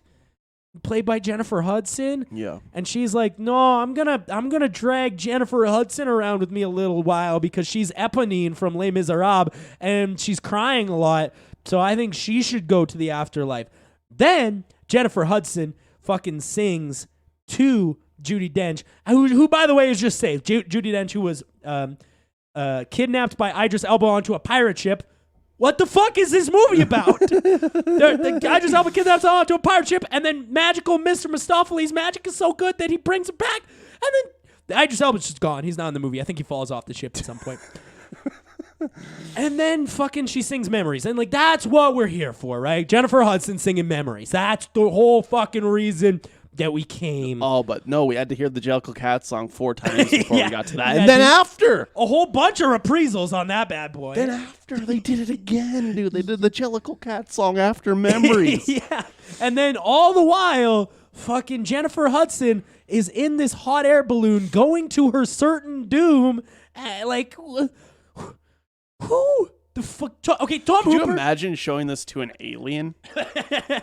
Speaker 5: played by Jennifer Hudson.
Speaker 6: Yeah.
Speaker 5: And she's like, "No, I'm gonna drag Jennifer Hudson around with me a little while because she's Eponine from Les Miserables and she's crying a lot. So I think she should go to the afterlife." Then Jennifer Hudson fucking sings to Judi Dench, who by the way is just saved. Judi Dench, who was kidnapped by Idris Elba onto a pirate ship. What the fuck is this movie about? the Idris Elba kidnaps her onto a pirate ship, and then magical Mr. Mistopheles' magic is so good that he brings her back, and then Idris Elba's just gone. He's not in the movie. I think he falls off the ship at some point. And then fucking she sings Memories. And like that's what we're here for, right? Jennifer Hudson singing Memories. That's the whole fucking reason that we came.
Speaker 6: Oh, but no, we had to hear the Jellicle Cat song 4 times before
Speaker 5: Yeah.
Speaker 6: we got to that.
Speaker 5: Yeah,
Speaker 6: And then
Speaker 5: dude.
Speaker 6: after.
Speaker 5: A whole bunch of reprisals on that bad boy.
Speaker 6: Then after, they did it again, dude. They did the Jellicle Cat song after Memories.
Speaker 5: Yeah. And then all the while, fucking Jennifer Hudson is in this hot air balloon going to her certain doom. Like, who the fuck? Okay, Tom
Speaker 6: Could you
Speaker 5: Hooper.
Speaker 6: imagine showing this to an alien?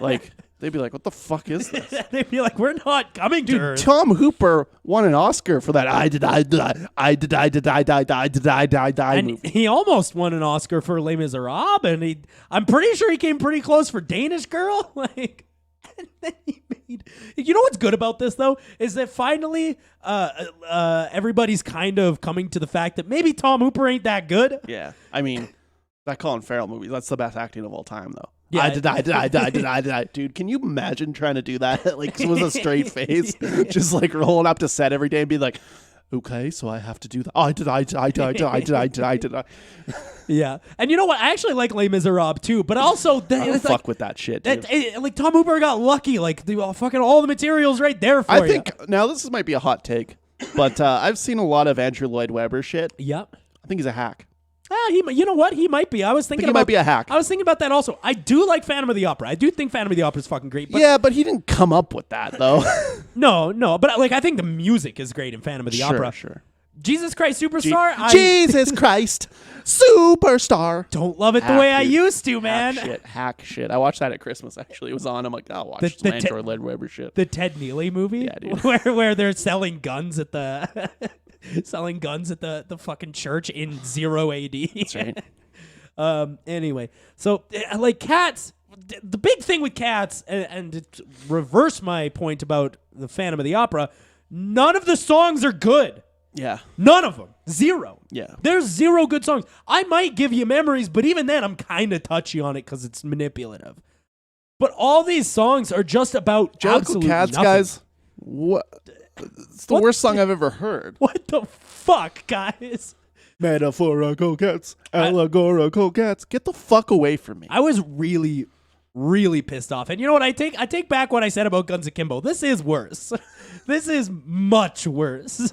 Speaker 6: Like, they'd be like, what the fuck is this?
Speaker 5: They'd be like, we're not coming to
Speaker 6: Dude,
Speaker 5: Earth.
Speaker 6: Tom Hooper won an Oscar for that
Speaker 5: And
Speaker 6: movie.
Speaker 5: he almost won an Oscar for Les Miserables, and I'm pretty sure he came pretty close for Danish Girl. Like, and then he made. You know what's good about this though is that finally, everybody's kind of coming to the fact that maybe Tom Hooper ain't that good.
Speaker 6: Yeah, I mean, that Colin Farrell movie, that's the best acting of all time, though.
Speaker 5: Yeah.
Speaker 6: Dude, can you imagine trying to do that like with a straight face, just like rolling up to set every day and be like, okay, so I have to do that. Oh, I did.
Speaker 5: Yeah. And you know what? I actually like Les Miserables too, but also it's
Speaker 6: Fuck
Speaker 5: like,
Speaker 6: with that shit, dude.
Speaker 5: like Tom Hooper got lucky. Like fucking all the materials right there for you.
Speaker 6: I think now this might be a hot take, but I've seen a lot of Andrew Lloyd Webber shit.
Speaker 5: Yep.
Speaker 6: I think he's a hack.
Speaker 5: You know what? He might be. I was thinking
Speaker 6: he might be a hack.
Speaker 5: I was thinking about that also. I do like Phantom of the Opera. I do think Phantom of the Opera is fucking great. But
Speaker 6: Yeah, but he didn't come up with that though.
Speaker 5: no. But like I think the music is great in Phantom of the Opera.
Speaker 6: Sure.
Speaker 5: Jesus Christ Superstar. I
Speaker 6: Jesus Christ Superstar.
Speaker 5: don't love it the
Speaker 6: Hack,
Speaker 5: way I
Speaker 6: dude.
Speaker 5: used to, man.
Speaker 6: Hack shit. I watched that at Christmas. Actually, it was on. I'm like, I'll watch
Speaker 5: The
Speaker 6: Andrew Lloyd Webber shit.
Speaker 5: The Ted Neely movie,
Speaker 6: Yeah, dude.
Speaker 5: where they're selling guns at the the fucking church in 0 AD.
Speaker 6: That's right.
Speaker 5: Anyway, so like Cats, the big thing with Cats, and to reverse my point about the Phantom of the Opera, none of the songs are good.
Speaker 6: Yeah.
Speaker 5: None of them. Zero.
Speaker 6: Yeah.
Speaker 5: There's 0 good songs. I might give you Memories, but even then, I'm kind of touchy on it because it's manipulative. But all these songs are just about
Speaker 6: Jellicle
Speaker 5: absolute
Speaker 6: Cats,
Speaker 5: nothing.
Speaker 6: guys. What? It's the worst song I've ever heard.
Speaker 5: What the fuck, guys?
Speaker 6: Metaphorical cats, allegorical cats. Get the fuck away from me.
Speaker 5: I was really, really pissed off. And you know what? I take back what I said about Guns Akimbo. This is worse. This is much worse.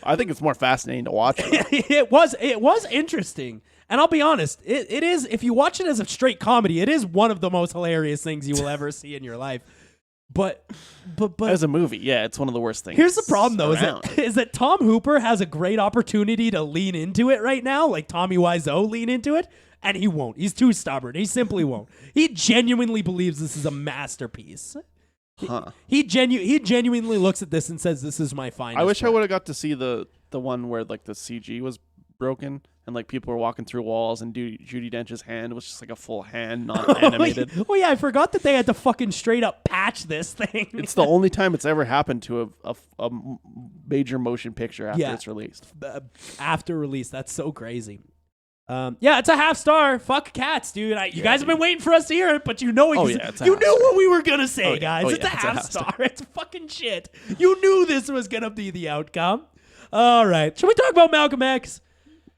Speaker 6: I think it's more fascinating to watch.
Speaker 5: It was interesting. And I'll be honest, it is, if you watch it as a straight comedy, it is one of the most hilarious things you will ever see in your life. But
Speaker 6: As a movie, yeah, it's one of the worst things.
Speaker 5: here's the problem though,
Speaker 6: around.
Speaker 5: is that Tom Hooper has a great opportunity to lean into it right now, like Tommy Wiseau lean into it, and he won't. He's too stubborn. He simply won't. He genuinely believes this is a masterpiece.
Speaker 6: Huh.
Speaker 5: He genuinely looks at this and says, "This is my finest."
Speaker 6: I wish I
Speaker 5: work."
Speaker 6: would have got to see the one where like the CG was broken and like people were walking through walls and Judi Dench's hand was just like a full hand, not animated.
Speaker 5: Oh yeah, I forgot that they had to fucking straight up patch this thing.
Speaker 6: It's the only time it's ever happened to a major motion picture after
Speaker 5: Yeah.
Speaker 6: it's released.
Speaker 5: After release. That's so crazy. Yeah, it's a half star. Fuck Cats, dude. You guys have been waiting for us to hear it, but you know
Speaker 6: it's a
Speaker 5: you
Speaker 6: half
Speaker 5: knew
Speaker 6: star.
Speaker 5: what we were gonna say,
Speaker 6: Oh, yeah.
Speaker 5: guys.
Speaker 6: Oh,
Speaker 5: it's a
Speaker 6: yeah, it's a
Speaker 5: half
Speaker 6: half
Speaker 5: star.
Speaker 6: star.
Speaker 5: It's fucking shit. You knew this was gonna be the outcome. All right, should we talk about Malcolm X?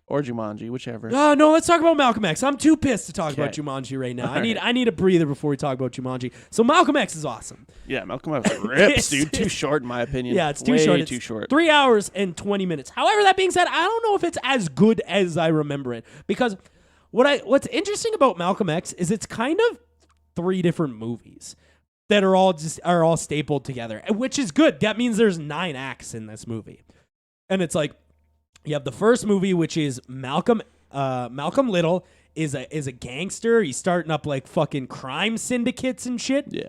Speaker 6: Or Jumanji, whichever.
Speaker 5: No, let's talk about Malcolm X. I'm too pissed to talk about
Speaker 6: Okay.
Speaker 5: Jumanji right now.
Speaker 6: All
Speaker 5: I need a breather before we talk about Jumanji. So Malcolm X is awesome.
Speaker 6: Yeah, Malcolm X rips, dude. Too short in my opinion.
Speaker 5: Yeah, it's too
Speaker 6: Way
Speaker 5: short. It's
Speaker 6: too short.
Speaker 5: 3 hours and 20 minutes. However, that being said, I don't know if it's as good as I remember it, because what's interesting about Malcolm X is it's kind of 3 different movies that are all stapled together, which is good. That means there's 9 acts in this movie. And it's like you have the first movie, which is Malcolm Little is a gangster. He's starting up like fucking crime syndicates and shit.
Speaker 6: Yeah.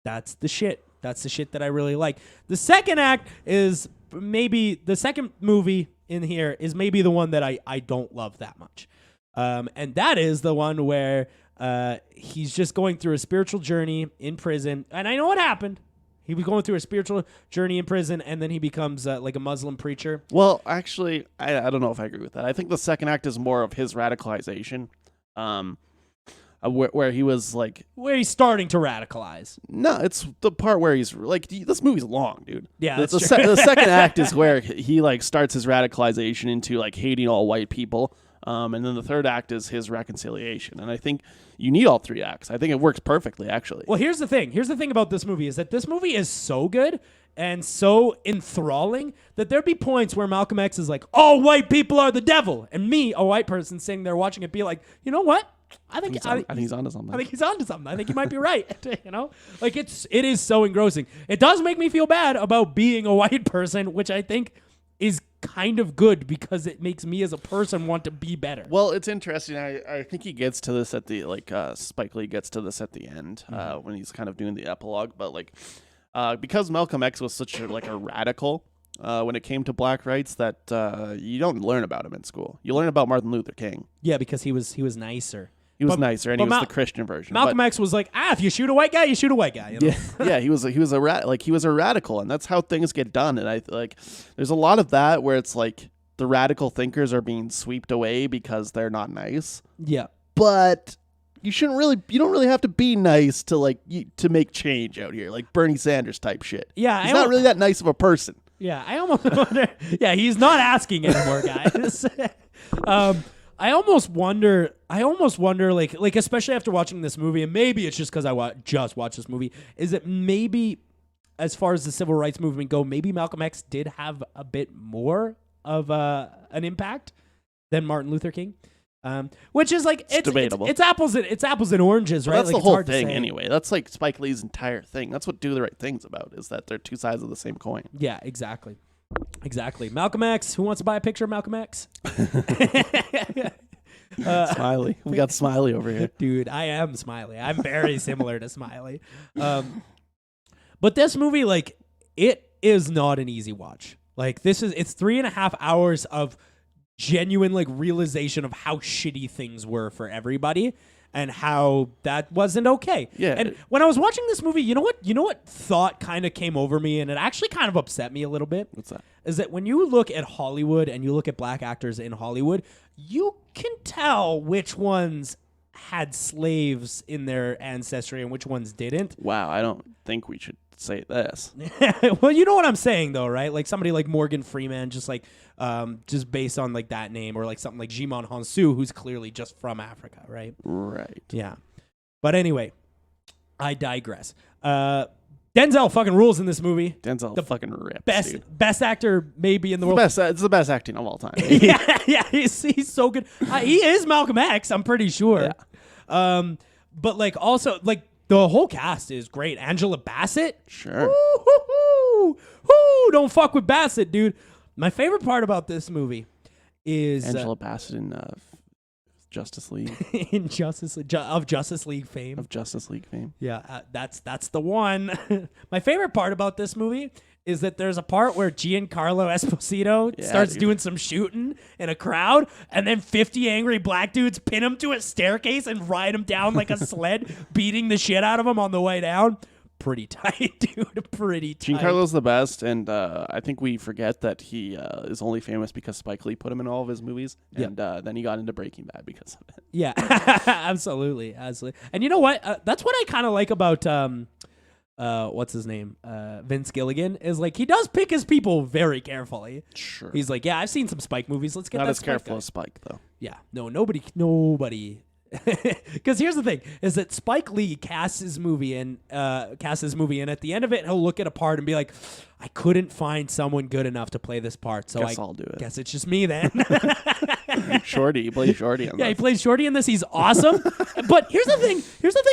Speaker 5: That's the shit. That's the shit that I really like. The second act is maybe the second movie in here is maybe the one that I don't love that much. And that is the one where he's just going through a spiritual journey in prison. And I know what happened. He was going through a spiritual journey in prison, and then he becomes like a Muslim preacher.
Speaker 6: Well, actually, I don't know if I agree with that. I think the second act is more of his radicalization, where he was like,
Speaker 5: Where he's starting to radicalize.
Speaker 6: no, it's the part where he's like, this movie's long, dude.
Speaker 5: Yeah,
Speaker 6: the,
Speaker 5: that's
Speaker 6: the,
Speaker 5: true.
Speaker 6: the second act is where he like starts his radicalization into like hating all white people. And then the third act is his reconciliation. And I think you need all 3 acts. I think it works perfectly, actually.
Speaker 5: Well, here's the thing. Here's the thing about this movie is that this movie is so good and so enthralling that there'd be points where Malcolm X is like, all white people are the devil. And me, a white person sitting there watching it, be like, you know what? I think
Speaker 6: I think he's onto something.
Speaker 5: I think he's onto something. I think he might be right. You know, like it is so engrossing. It does make me feel bad about being a white person, which I think is kind of good because it makes me as a person want to be better.
Speaker 6: Well, it's interesting. I think he gets to this at the Spike Lee gets to this at the end when he's kind of doing the epilogue. But like because Malcolm X was such a radical when it came to black rights that you don't learn about him in school. You learn about Martin Luther King.
Speaker 5: Yeah, because he was nicer.
Speaker 6: He was
Speaker 5: But-
Speaker 6: nicer, and
Speaker 5: but
Speaker 6: he was
Speaker 5: Mal-
Speaker 6: the Christian version.
Speaker 5: Malcolm
Speaker 6: But-
Speaker 5: X was like, if you shoot a white guy, you shoot a white guy. You know?
Speaker 6: Yeah, he was a radical, and that's how things get done. And I like there's a lot of that where it's like the radical thinkers are being swept away because they're not nice.
Speaker 5: Yeah.
Speaker 6: But you don't really have to be nice to to make change out here, like Bernie Sanders type shit.
Speaker 5: Yeah,
Speaker 6: he's not really that nice of a person.
Speaker 5: Yeah, I almost wonder. Yeah, he's not asking anymore, guys. I almost wonder, like especially after watching this movie, and maybe it's just because I just watched this movie, is it maybe, as far as the civil rights movement go, maybe Malcolm X did have a bit more of an impact than Martin Luther King, which is like it's
Speaker 6: debatable.
Speaker 5: It's apples and oranges,
Speaker 6: But
Speaker 5: right?
Speaker 6: that's
Speaker 5: Like,
Speaker 6: the
Speaker 5: it's
Speaker 6: whole
Speaker 5: hard to
Speaker 6: thing
Speaker 5: say.
Speaker 6: anyway. That's like Spike Lee's entire thing. That's what Do the Right Thing's about, is that they're two sides of the same coin.
Speaker 5: Yeah, exactly. Malcolm X. Who wants to buy a picture of Malcolm X?
Speaker 6: Smiley. We got Smiley over here.
Speaker 5: Dude, I am Smiley. I'm very similar to Smiley. But this movie, like, it is not an easy watch. Like, it's 3.5 hours of genuine, like, realization of how shitty things were for everybody and how that wasn't okay.
Speaker 6: Yeah.
Speaker 5: And when I was watching this movie, you know what thought kind of came over me, and it actually kind of upset me a little bit?
Speaker 6: What's that?
Speaker 5: Is that when you look at Hollywood and you look at black actors in Hollywood, you can tell which ones had slaves in their ancestry and which ones didn't.
Speaker 6: Wow, I don't think we should say this.
Speaker 5: Well, you know what I'm saying, though, right? Like somebody like Morgan Freeman, just based on like that name, or like something like Jimon Hansu, who's clearly just from Africa, right?
Speaker 6: Right.
Speaker 5: Yeah. But anyway, I digress. Denzel fucking rules in this movie.
Speaker 6: Denzel fucking rips,
Speaker 5: Best
Speaker 6: dude.
Speaker 5: best actor maybe in the world.
Speaker 6: It's the best acting of all time.
Speaker 5: yeah, he's so good. He is Malcolm X, I'm pretty sure.
Speaker 6: Yeah.
Speaker 5: But like also like the whole cast is great. Angela Bassett,
Speaker 6: Sure.
Speaker 5: Woo, don't fuck with Bassett, dude. My favorite part about this movie is
Speaker 6: Angela Bassett in Justice League.
Speaker 5: in Justice League fame.
Speaker 6: Of Justice League fame.
Speaker 5: Yeah, that's the one. My favorite part about this movie is that there's a part where Giancarlo Esposito starts
Speaker 6: dude.
Speaker 5: doing some shooting in a crowd, and then 50 angry black dudes pin him to a staircase and ride him down like a sled, beating the shit out of him on the way down. Pretty tight, dude. Pretty tight.
Speaker 6: Giancarlo's the best, and I think we forget that he is only famous because Spike Lee put him in all of his movies, and then he got into Breaking Bad because of it.
Speaker 5: Yeah, absolutely. And you know what? That's what I kind of like about what's his name? Vince Gilligan, is like he does pick his people very carefully.
Speaker 6: Sure.
Speaker 5: He's like, yeah, I've seen some Spike movies. Let's get
Speaker 6: Not
Speaker 5: that
Speaker 6: as
Speaker 5: Spike
Speaker 6: careful
Speaker 5: guy.
Speaker 6: as Spike, though.
Speaker 5: Yeah, no, nobody. Because here's the thing: is that Spike Lee casts his movie in, and at the end of it, he'll look at a part and be like, "I couldn't find someone good enough to play this part, so
Speaker 6: Guess I'll do it."
Speaker 5: Guess it's just me then."
Speaker 6: Shorty, he plays Shorty on
Speaker 5: Yeah, he
Speaker 6: this.
Speaker 5: plays Shorty in this. He's awesome. But here's the thing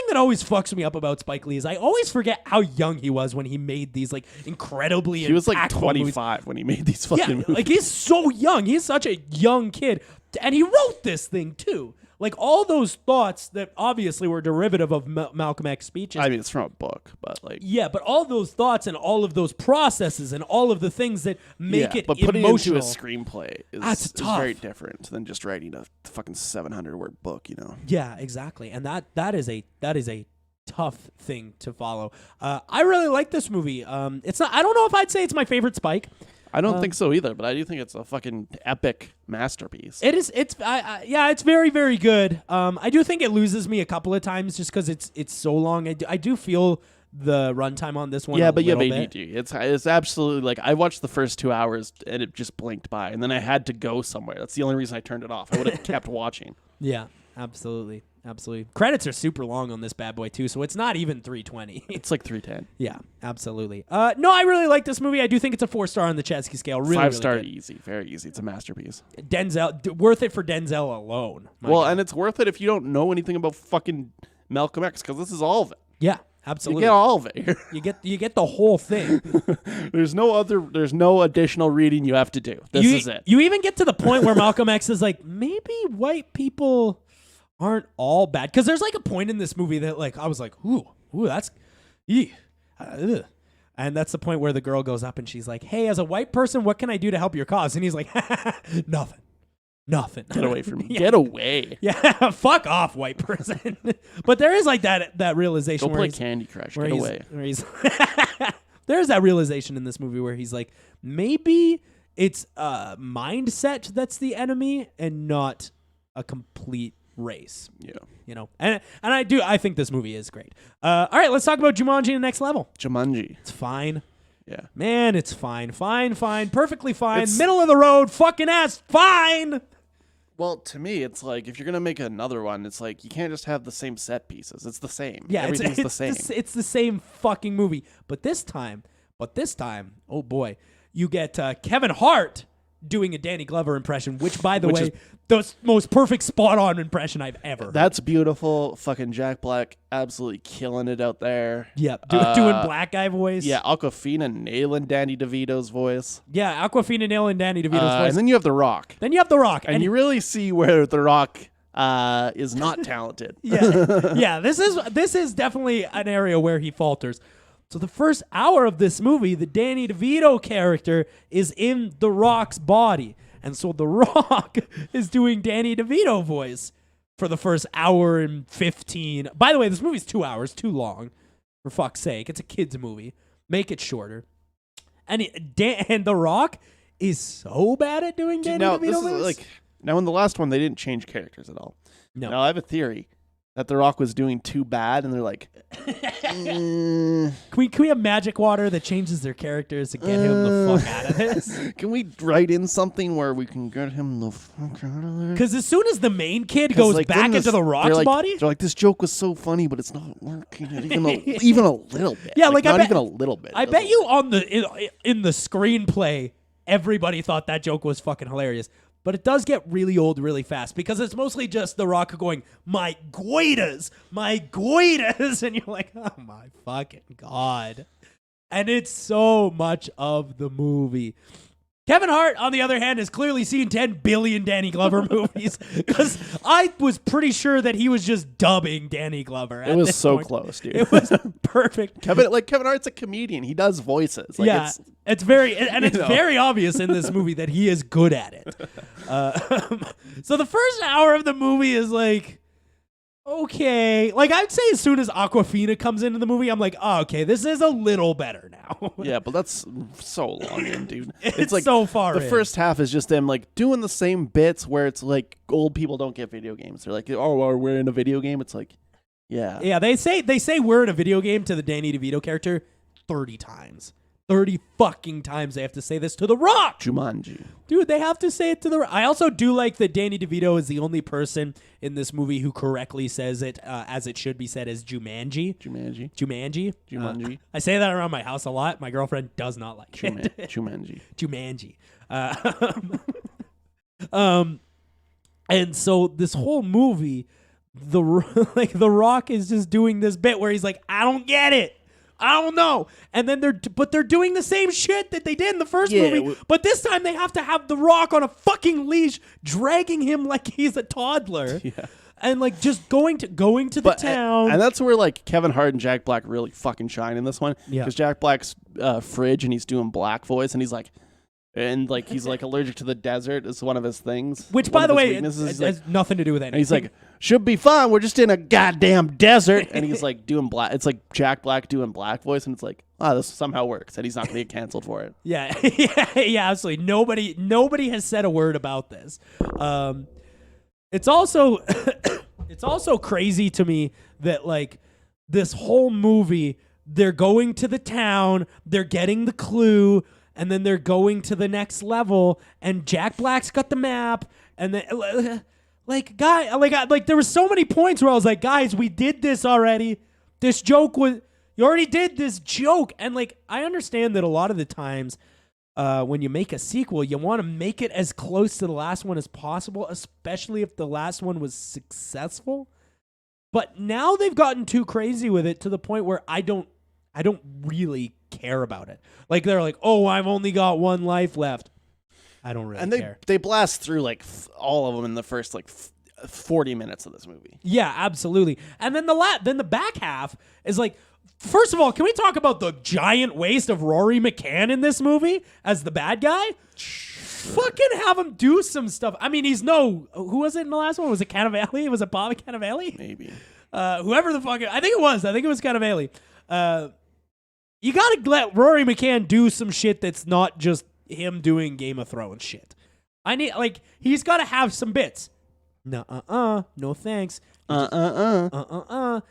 Speaker 5: that always fucks me up about Spike Lee is I always forget how young he was when he made these like incredibly.
Speaker 6: He was like
Speaker 5: impactful
Speaker 6: 25
Speaker 5: movies.
Speaker 6: when he made these fucking
Speaker 5: Yeah,
Speaker 6: movies.
Speaker 5: like he's so young. He's such a young kid, and he wrote this thing too. Like all those thoughts that obviously were derivative of Malcolm X speeches.
Speaker 6: I mean, it's from a book, but like...
Speaker 5: Yeah, but all those thoughts and all of those processes and all of the things that make it
Speaker 6: but putting
Speaker 5: emotional.
Speaker 6: it into a screenplay
Speaker 5: That's
Speaker 6: is
Speaker 5: tough.
Speaker 6: very different than just writing a fucking 700-word book, you know?
Speaker 5: Yeah, exactly. And that is a tough thing to follow. I really like this movie. It's not. I don't know if I'd say it's my favorite Spike.
Speaker 6: I don't think so either, but I do think it's a fucking epic masterpiece.
Speaker 5: It is. It's very, very good. I do think it loses me a couple of times just because it's so long. I do feel the runtime on this one.
Speaker 6: Yeah, but you have
Speaker 5: bit.
Speaker 6: ADD. It's absolutely like I watched the first 2 hours and it just blinked by, and then I had to go somewhere. That's the only reason I turned it off. I would have kept watching.
Speaker 5: Yeah, absolutely. Credits are super long on this bad boy too, so it's not even 320.
Speaker 6: It's like 310.
Speaker 5: Yeah, absolutely. No, I really like this movie. I do think it's a 4-star on the Chesky scale. Really,
Speaker 6: 5-star
Speaker 5: really good.
Speaker 6: easy, very easy. It's a masterpiece.
Speaker 5: Worth it for Denzel alone.
Speaker 6: Well, and it's worth it if you don't know anything about fucking Malcolm X, because this is all of it.
Speaker 5: Yeah,
Speaker 6: You
Speaker 5: absolutely.
Speaker 6: get all of it here.
Speaker 5: You get the whole thing.
Speaker 6: There's no additional reading you have to do. This is it.
Speaker 5: You even get to the point where Malcolm X is like, maybe white people aren't all bad, because there's like a point in this movie that like I was like, ooh, that's, and that's the point where the girl goes up and she's like, hey, as a white person, what can I do to help your cause? And he's like, nothing.
Speaker 6: Get away from me.
Speaker 5: Yeah.
Speaker 6: Get away.
Speaker 5: Yeah, fuck off, white person. But there is like that realization
Speaker 6: Go
Speaker 5: where
Speaker 6: play
Speaker 5: he's,
Speaker 6: Candy Crush.
Speaker 5: where
Speaker 6: Get
Speaker 5: he's,
Speaker 6: away.
Speaker 5: where he's there's that realization in this movie where he's like, maybe it's a mindset that's the enemy and not a complete race.
Speaker 6: Yeah.
Speaker 5: You know, and I think this movie is great. All right, let's talk about Jumanji: The Next Level.
Speaker 6: Jumanji.
Speaker 5: It's fine.
Speaker 6: Yeah.
Speaker 5: Man, it's fine, perfectly fine, middle of the road, fucking ass, fine.
Speaker 6: Well, to me, it's like if you're gonna make another one, it's like you can't just have the same set pieces. It's the same.
Speaker 5: Yeah,
Speaker 6: Everything's the same.
Speaker 5: It's the same fucking movie. But this time, oh boy, you get Kevin Hart doing a Danny Glover impression, which, by the way, the most perfect spot-on impression I've ever heard.
Speaker 6: That's beautiful. Fucking Jack Black absolutely killing it out there.
Speaker 5: Yeah, doing black guy voice.
Speaker 6: Yeah, Awkwafina nailing Danny DeVito's voice.
Speaker 5: Yeah, Awkwafina nailing Danny DeVito's voice.
Speaker 6: And then you have The Rock.
Speaker 5: And
Speaker 6: you really see where The Rock is not talented.
Speaker 5: yeah. This is definitely an area where he falters. So the first hour of this movie, the Danny DeVito character is in The Rock's body. And so The Rock is doing Danny DeVito voice for the first hour and 15. By the way, this movie's 2 hours, too long. For fuck's sake. It's a kid's movie. Make it shorter. And The Rock is so bad at doing Danny DeVito voice.
Speaker 6: Now in the last one, they didn't change characters at all.
Speaker 5: No.
Speaker 6: Now I have a theory that The Rock was doing too bad, and they're like,
Speaker 5: Can we have magic water that changes their characters to get him the fuck out of this?
Speaker 6: Can we write in something where we can get him the fuck out of there?
Speaker 5: Because as soon as the main kid goes back into The Rock's body,
Speaker 6: they're like, this joke was so funny, but it's not working even a little bit.
Speaker 5: Yeah, like
Speaker 6: not even a little bit.
Speaker 5: I bet you on in the screenplay, everybody thought that joke was fucking hilarious. But it does get really old really fast because it's mostly just The Rock going, my goitas, and you're like, oh my fucking God. And it's so much of the movie. Kevin Hart, on the other hand, has clearly seen 10 billion Danny Glover movies because I was pretty sure that he was just dubbing Danny Glover.
Speaker 6: It was so close, dude.
Speaker 5: It was perfect.
Speaker 6: Kevin Hart's a comedian. He does voices.
Speaker 5: It's very obvious in this movie that he is good at it. So the first hour of the movie is like, okay. Like, I'd say as soon as Awkwafina comes into the movie, I'm like, oh, okay, this is a little better now.
Speaker 6: Yeah, but that's so long in, dude.
Speaker 5: It's like so far
Speaker 6: the
Speaker 5: in.
Speaker 6: first half is just them, like, doing the same bits where it's like old people don't get video games. They're like, oh, we're in a video game. It's like, yeah.
Speaker 5: Yeah, they say we're in a video game to the Danny DeVito character 30 times. 30 fucking times they have to say this to The Rock.
Speaker 6: Jumanji.
Speaker 5: Dude, they have to say it to The Rock. I also do like that Danny DeVito is the only person in this movie who correctly says it as it should be said as Jumanji.
Speaker 6: Jumanji.
Speaker 5: I say that around my house a lot. My girlfriend does not like it.
Speaker 6: Jumanji.
Speaker 5: And so this whole movie, The Rock is just doing this bit where he's like, I don't get it. I don't know. And then they're doing the same shit that they did in the first movie. But this time they have to have The Rock on a fucking leash, dragging him like he's a toddler. Yeah. And like just going to the town.
Speaker 6: And that's where like Kevin Hart and Jack Black really fucking shine in this one. Yeah. Because Jack Black's fridge and he's doing black voice and he's like allergic to the desert is one of his things.
Speaker 5: Which, by the way, it has nothing to do with anything.
Speaker 6: And he's like, should be fine. We're just in a goddamn desert. And he's like doing black. It's like Jack Black doing black voice. And it's like, this somehow works. And he's not going to get canceled for it.
Speaker 5: Yeah, absolutely. Nobody has said a word about this. It's also crazy to me that like this whole movie, they're going to the town, they're getting the clue, and then they're going to the next level, and Jack Black's got the map, and then there were so many points where I was like, guys, we did this already. This joke you already did this joke, and like I understand that a lot of the times, when you make a sequel, you want to make it as close to the last one as possible, especially if the last one was successful. But now they've gotten too crazy with it to the point where I don't really care about it. Like they're like, oh, I've only got one life left. I don't really care.
Speaker 6: And they blast through like all of them in the first like 40 minutes of this movie.
Speaker 5: Yeah, absolutely. And then the back half is like, first of all, can we talk about the giant waste of Rory McCann in this movie as the bad guy? Fucking have him do some stuff. I mean, who was it in the last one? Was it Cannavale? Was it Bobby Cannavale?
Speaker 6: Maybe.
Speaker 5: Whoever the fuck, I think it was Cannavale. You gotta let Rory McCann do some shit that's not just him doing Game of Thrones shit. He's gotta have some bits. No thanks. Karen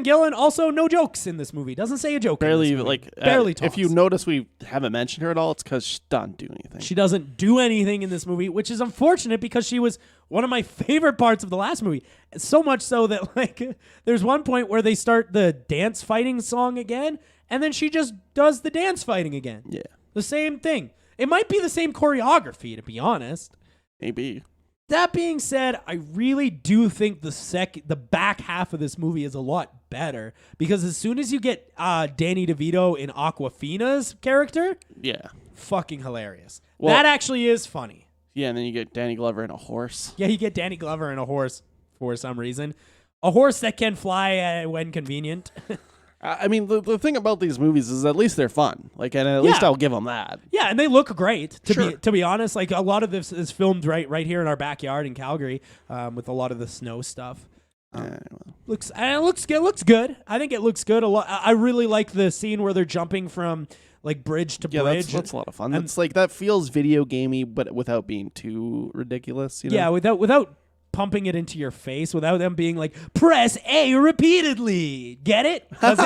Speaker 5: Gillan also no jokes in this movie. Doesn't say a joke.
Speaker 6: Barely
Speaker 5: in this movie.
Speaker 6: like
Speaker 5: barely
Speaker 6: If
Speaker 5: talks.
Speaker 6: you notice, we haven't mentioned her at all. It's because she doesn't do anything.
Speaker 5: She doesn't do anything in this movie, which is unfortunate because she was one of my favorite parts of the last movie. So much so that like there's one point where they start the dance fighting song again, and then she just does the dance fighting again.
Speaker 6: Yeah,
Speaker 5: The same thing. It might be the same choreography, to be honest.
Speaker 6: maybe.
Speaker 5: That being said, I really do think the back half of this movie is a lot better because as soon as you get Danny DeVito in Aquafina's character,
Speaker 6: Yeah,
Speaker 5: fucking hilarious.
Speaker 6: Well-
Speaker 5: That actually is funny.
Speaker 6: yeah. And then you get Danny Glover in a horse.
Speaker 5: Yeah, you get Danny Glover in a horse for some reason. A horse that can fly when convenient.
Speaker 6: I mean, the thing about these movies is at least they're fun. Like, and at least
Speaker 5: Yeah.
Speaker 6: I'll give them that.
Speaker 5: Yeah, and they look great.
Speaker 6: Sure.
Speaker 5: To be honest, like a lot of this is filmed right here in our backyard in Calgary, with a lot of the snow stuff. Looks good. I think it looks good a lot. I really like the scene where they're jumping from like bridge to
Speaker 6: Yeah,
Speaker 5: bridge.
Speaker 6: that's a lot of fun.
Speaker 5: And-
Speaker 6: It's like that feels video gamey, but without being too ridiculous. You know?
Speaker 5: Yeah, without pumping it into your face, without them being like press A repeatedly. Get it? 'Cause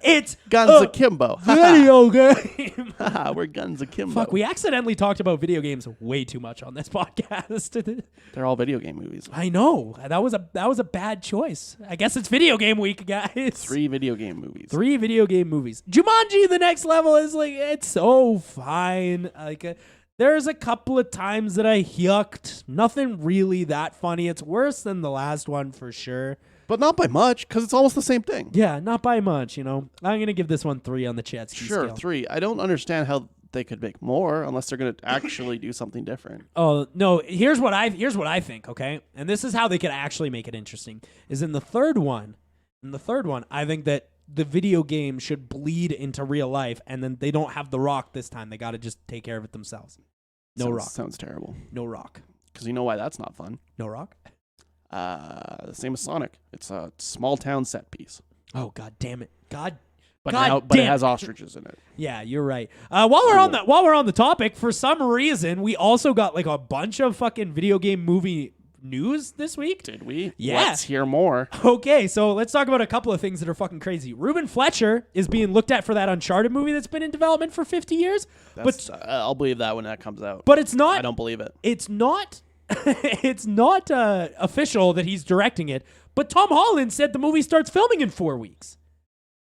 Speaker 5: it's
Speaker 6: Guns
Speaker 5: a
Speaker 6: Akimbo.
Speaker 5: video game.
Speaker 6: We're Guns Akimbo.
Speaker 5: Fuck, we accidentally talked about video games way too much on this podcast.
Speaker 6: They're all video game movies.
Speaker 5: I know. That was a bad choice. I guess it's video game week, guys.
Speaker 6: 3 video game movies.
Speaker 5: 3 video game movies. Jumanji: The Next Level is like it's so fine. Like there's a couple of times that I yucked. Nothing really that funny. It's worse than the last one for sure.
Speaker 6: But not by much, because it's almost the same thing.
Speaker 5: Yeah, not by much, you know. I'm going to give this one 3 on the Chetsky
Speaker 6: Sure,
Speaker 5: scale.
Speaker 6: 3. I don't understand how they could make more unless they're going to actually do something different.
Speaker 5: Oh, no, here's what I think, okay? And this is how they could actually make it interesting. Is in the third one, I think that the video game should bleed into real life, and then they don't have The Rock this time. They got to just take care of it themselves.
Speaker 6: Sounds terrible.
Speaker 5: No Rock.
Speaker 6: Because you know why that's not fun.
Speaker 5: No Rock?
Speaker 6: Same as Sonic. It's a small town set piece.
Speaker 5: Oh, God damn it. God
Speaker 6: But
Speaker 5: damn
Speaker 6: it has ostriches in it.
Speaker 5: Yeah, you're right. While we're on the topic, for some reason, we also got like a bunch of fucking video game movie news this week.
Speaker 6: Did we?
Speaker 5: Yeah.
Speaker 6: Let's hear more.
Speaker 5: Okay, so let's talk about a couple of things that are fucking crazy. Ruben Fletcher is being looked at for that Uncharted movie that's been in development for 50 years.
Speaker 6: I'll believe that when that comes out.
Speaker 5: But it's not.
Speaker 6: I don't believe it.
Speaker 5: It's not. It's not official that he's directing it. But Tom Holland said the movie starts filming in 4 weeks.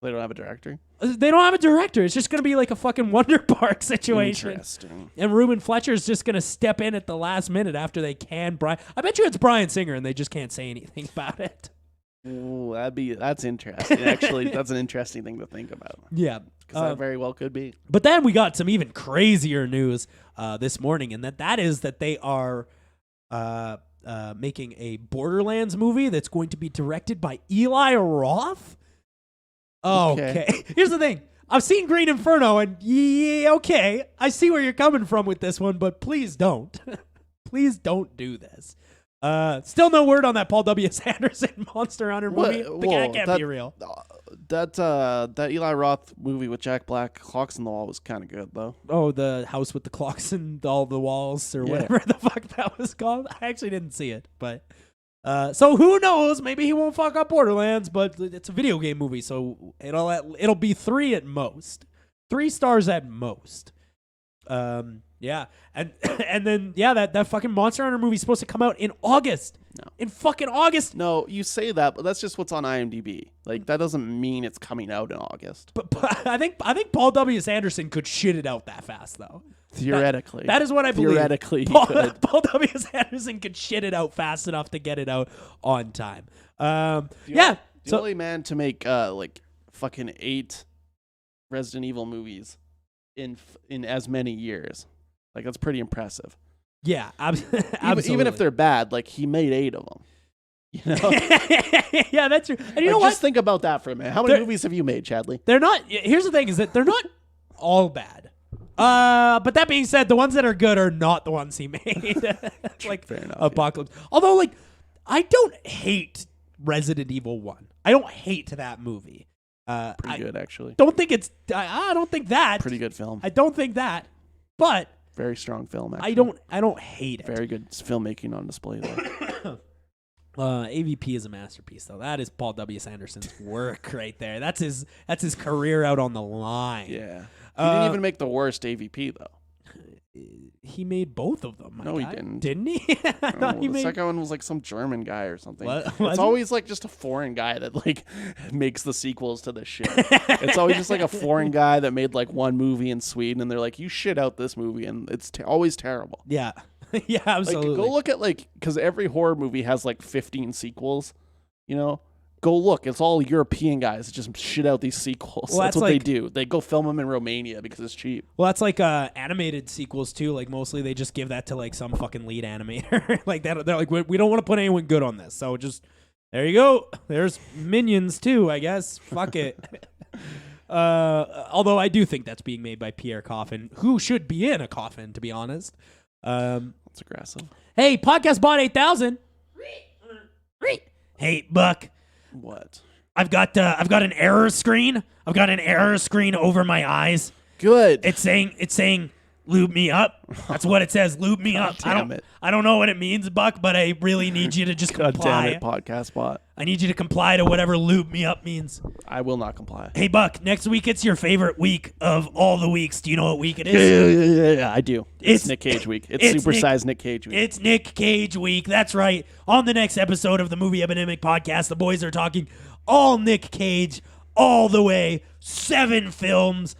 Speaker 6: They don't have a director?
Speaker 5: They don't have a director. It's just going to be like a fucking Wonder Park situation.
Speaker 6: Interesting.
Speaker 5: And Ruben Fletcher's just going to step in at the last minute after they can. I bet you it's Bryan Singer and they just can't say anything about it.
Speaker 6: Ooh, that's interesting. Actually, that's an interesting thing to think about.
Speaker 5: Yeah.
Speaker 6: Because that very well could be.
Speaker 5: But then we got some even crazier news this morning, and that is that they are making a Borderlands movie that's going to be directed by Eli Roth. Okay. Here's the thing. I've seen Green Inferno, and yeah, okay, I see where you're coming from with this one, but please don't. Please don't do this. Still no word on that Paul W.S. Anderson Monster Hunter movie. That can't be real.
Speaker 6: That Eli Roth movie with Jack Black, Clocks in the Wall, was kind of good, though.
Speaker 5: Oh, the house with the clocks and all the walls, or whatever the fuck that was called. I actually didn't see it, but so who knows? Maybe he won't fuck up Borderlands, but it's a video game movie, so it'll be 3 at most, 3 stars at most. Yeah, and then that fucking Monster Hunter movie is supposed to come out in August.
Speaker 6: No.
Speaker 5: In fucking August.
Speaker 6: No, you say that, but that's just what's on IMDb. Like that doesn't mean it's coming out in August.
Speaker 5: But I think Paul W.S. Anderson could shit it out that fast though.
Speaker 6: Theoretically,
Speaker 5: that is what I believe.
Speaker 6: Theoretically, he
Speaker 5: Paul
Speaker 6: could.
Speaker 5: W.S. Anderson could shit it out fast enough to get it out on time. The
Speaker 6: only man to make like fucking 8 Resident Evil movies in as many years. Like that's pretty impressive.
Speaker 5: Yeah, absolutely.
Speaker 6: Even if they're bad, like he made 8 of them. You know?
Speaker 5: Yeah, that's true. And you know what?
Speaker 6: Just think about that for a minute. How many movies have you made, Chadley?
Speaker 5: They're not. Here's the thing: is that they're not all bad. But that being said, the ones that are good are not the ones he made. Like
Speaker 6: Fair enough,
Speaker 5: Apocalypse. Yeah. Although, like, I don't hate Resident Evil 1. I don't hate that movie.
Speaker 6: Pretty good, actually.
Speaker 5: Don't think it's. I don't think that.
Speaker 6: Pretty good film.
Speaker 5: I don't think that. But
Speaker 6: very strong film. Actually.
Speaker 5: I don't hate it.
Speaker 6: Very good filmmaking on display, though.
Speaker 5: AVP is a masterpiece, though. That is Paul W. Sanderson's work right there. That's his career out on the line.
Speaker 6: Yeah. He didn't even make the worst AVP, though.
Speaker 5: He made both of them.
Speaker 6: No, he didn't.
Speaker 5: Didn't he? I thought he
Speaker 6: The
Speaker 5: made.
Speaker 6: second one was like some German guy or something.
Speaker 5: Was
Speaker 6: It's
Speaker 5: it?
Speaker 6: always like just a foreign guy that like makes the sequels to this shit. It's always just like a foreign guy that made like one movie in Sweden, and they're like, "You shit out this movie," and it's always terrible.
Speaker 5: Yeah, yeah, absolutely.
Speaker 6: Like, go look at because every horror movie has like 15 sequels. You know, go look. It's all European guys that just shit out these sequels.
Speaker 5: Well,
Speaker 6: that's
Speaker 5: that's
Speaker 6: what they
Speaker 5: like-
Speaker 6: do. They go film them in Romania because it's cheap.
Speaker 5: Well, that's like animated sequels too. Like mostly they just give that to like some fucking lead animator. Like that, they're like, we don't want to put anyone good on this, so just there you go. There's Minions too, I guess. Fuck it. Although I do think that's being made by Pierre Coffin, who should be in a coffin, to be honest.
Speaker 6: That's aggressive.
Speaker 5: Hey, Podcast Bot 8000. Hey, Buck.
Speaker 6: What?
Speaker 5: I've got an error screen. I've got an error screen over my eyes.
Speaker 6: Good.
Speaker 5: It's saying lube me up. That's what it says. Lube me up.
Speaker 6: damn it.
Speaker 5: I don't know what it means, Buck, but I really need you to just
Speaker 6: God
Speaker 5: comply.
Speaker 6: damn it, podcast bot.
Speaker 5: I need you to comply to whatever lube me up means.
Speaker 6: I will not comply.
Speaker 5: Hey, Buck, next week it's your favorite week of all the weeks. Do you know what week it is?
Speaker 6: Yeah, I do.
Speaker 5: It's-
Speaker 6: It's Nick Cage week. It's
Speaker 5: it's
Speaker 6: supersized Nick Cage week.
Speaker 5: It's Nick Cage week. That's right. On the next episode of the Movie Epidemic podcast, the boys are talking all Nick Cage, all the way. 7 films,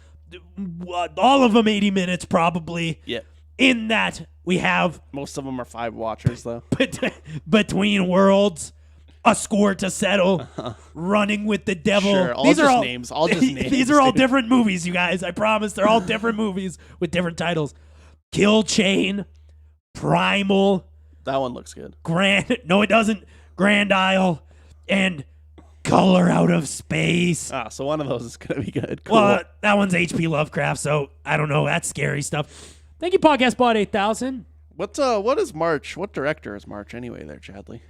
Speaker 5: all of them 80 minutes probably.
Speaker 6: Yeah.
Speaker 5: In that, we have
Speaker 6: Most of them are 5 watchers, though.
Speaker 5: Between Worlds, A Score to Settle, Running with the Devil.
Speaker 6: Sure, all just names. All just names,
Speaker 5: These are all
Speaker 6: dude.
Speaker 5: different movies, you guys. I promise. They're all different movies with different titles. Kill Chain, Primal,
Speaker 6: That one looks good.
Speaker 5: No, it doesn't. Grand Isle, and Color Out of Space.
Speaker 6: So one of those is going to be good. Cool.
Speaker 5: Well, that one's H.P. Lovecraft, so I don't know. That's scary stuff. Thank you, Podcast Bot 8000.
Speaker 6: What is March? What director is March anyway there, Chadley?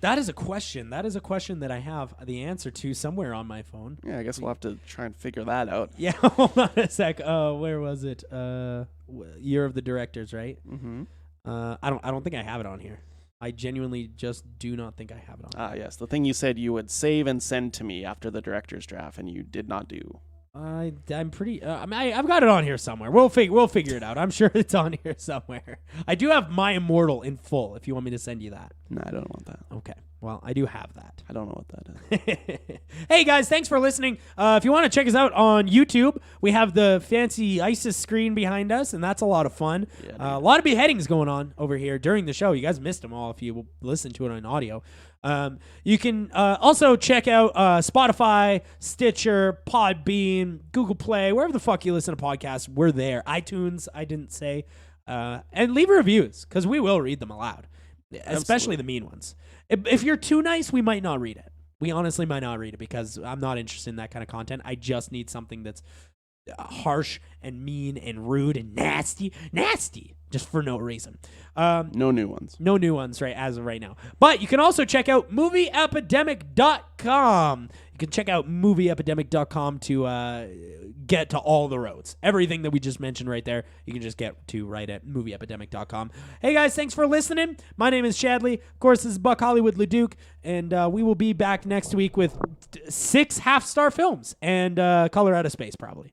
Speaker 5: That is a question. That is a question that I have the answer to somewhere on my phone.
Speaker 6: Yeah, I guess we'll have to try and figure that out.
Speaker 5: Yeah, hold on a sec. Where was it? Year of the Directors, right?
Speaker 6: Mm-hmm.
Speaker 5: I don't think I have it on here. I genuinely just do not think I have it on.
Speaker 6: Yes, the thing you said you would save and send to me after the director's draft, and you did not do.
Speaker 5: I'm pretty. I've got it on here somewhere. We'll figure it out. I'm sure it's on here somewhere. I do have My Immortal in full. If you want me to send you that.
Speaker 6: No, I don't want that.
Speaker 5: Okay. Well, I do have that.
Speaker 6: I don't know what that is.
Speaker 5: Hey guys, thanks for listening. If you want to check us out on YouTube, we have the fancy ISIS screen behind us, and that's a lot of fun.
Speaker 6: Yeah,
Speaker 5: A lot of beheadings going on over here during the show. You guys missed them all if you listen to it on audio. You can also check out Spotify, Stitcher, Podbean, Google Play, wherever the fuck you listen to podcasts. We're there. iTunes, I didn't say. And leave reviews, because we will read them aloud, especially the mean ones. If you're too nice, we might not read it. We honestly might not read it because I'm not interested in that kind of content. I just need something that's harsh and mean and rude and nasty, just for no reason.
Speaker 6: No new ones.
Speaker 5: No new ones as of right now. But you can also check out movieepidemic.com. You can check out movieepidemic.com to get to all the roads. Everything that we just mentioned right there, you can just get to right at movieepidemic.com. Hey guys, thanks for listening. My name is Chadley. Of course, this is Buck Hollywood Leduc, and we will be back next week with 6 half-star films and Color Out of Space, probably.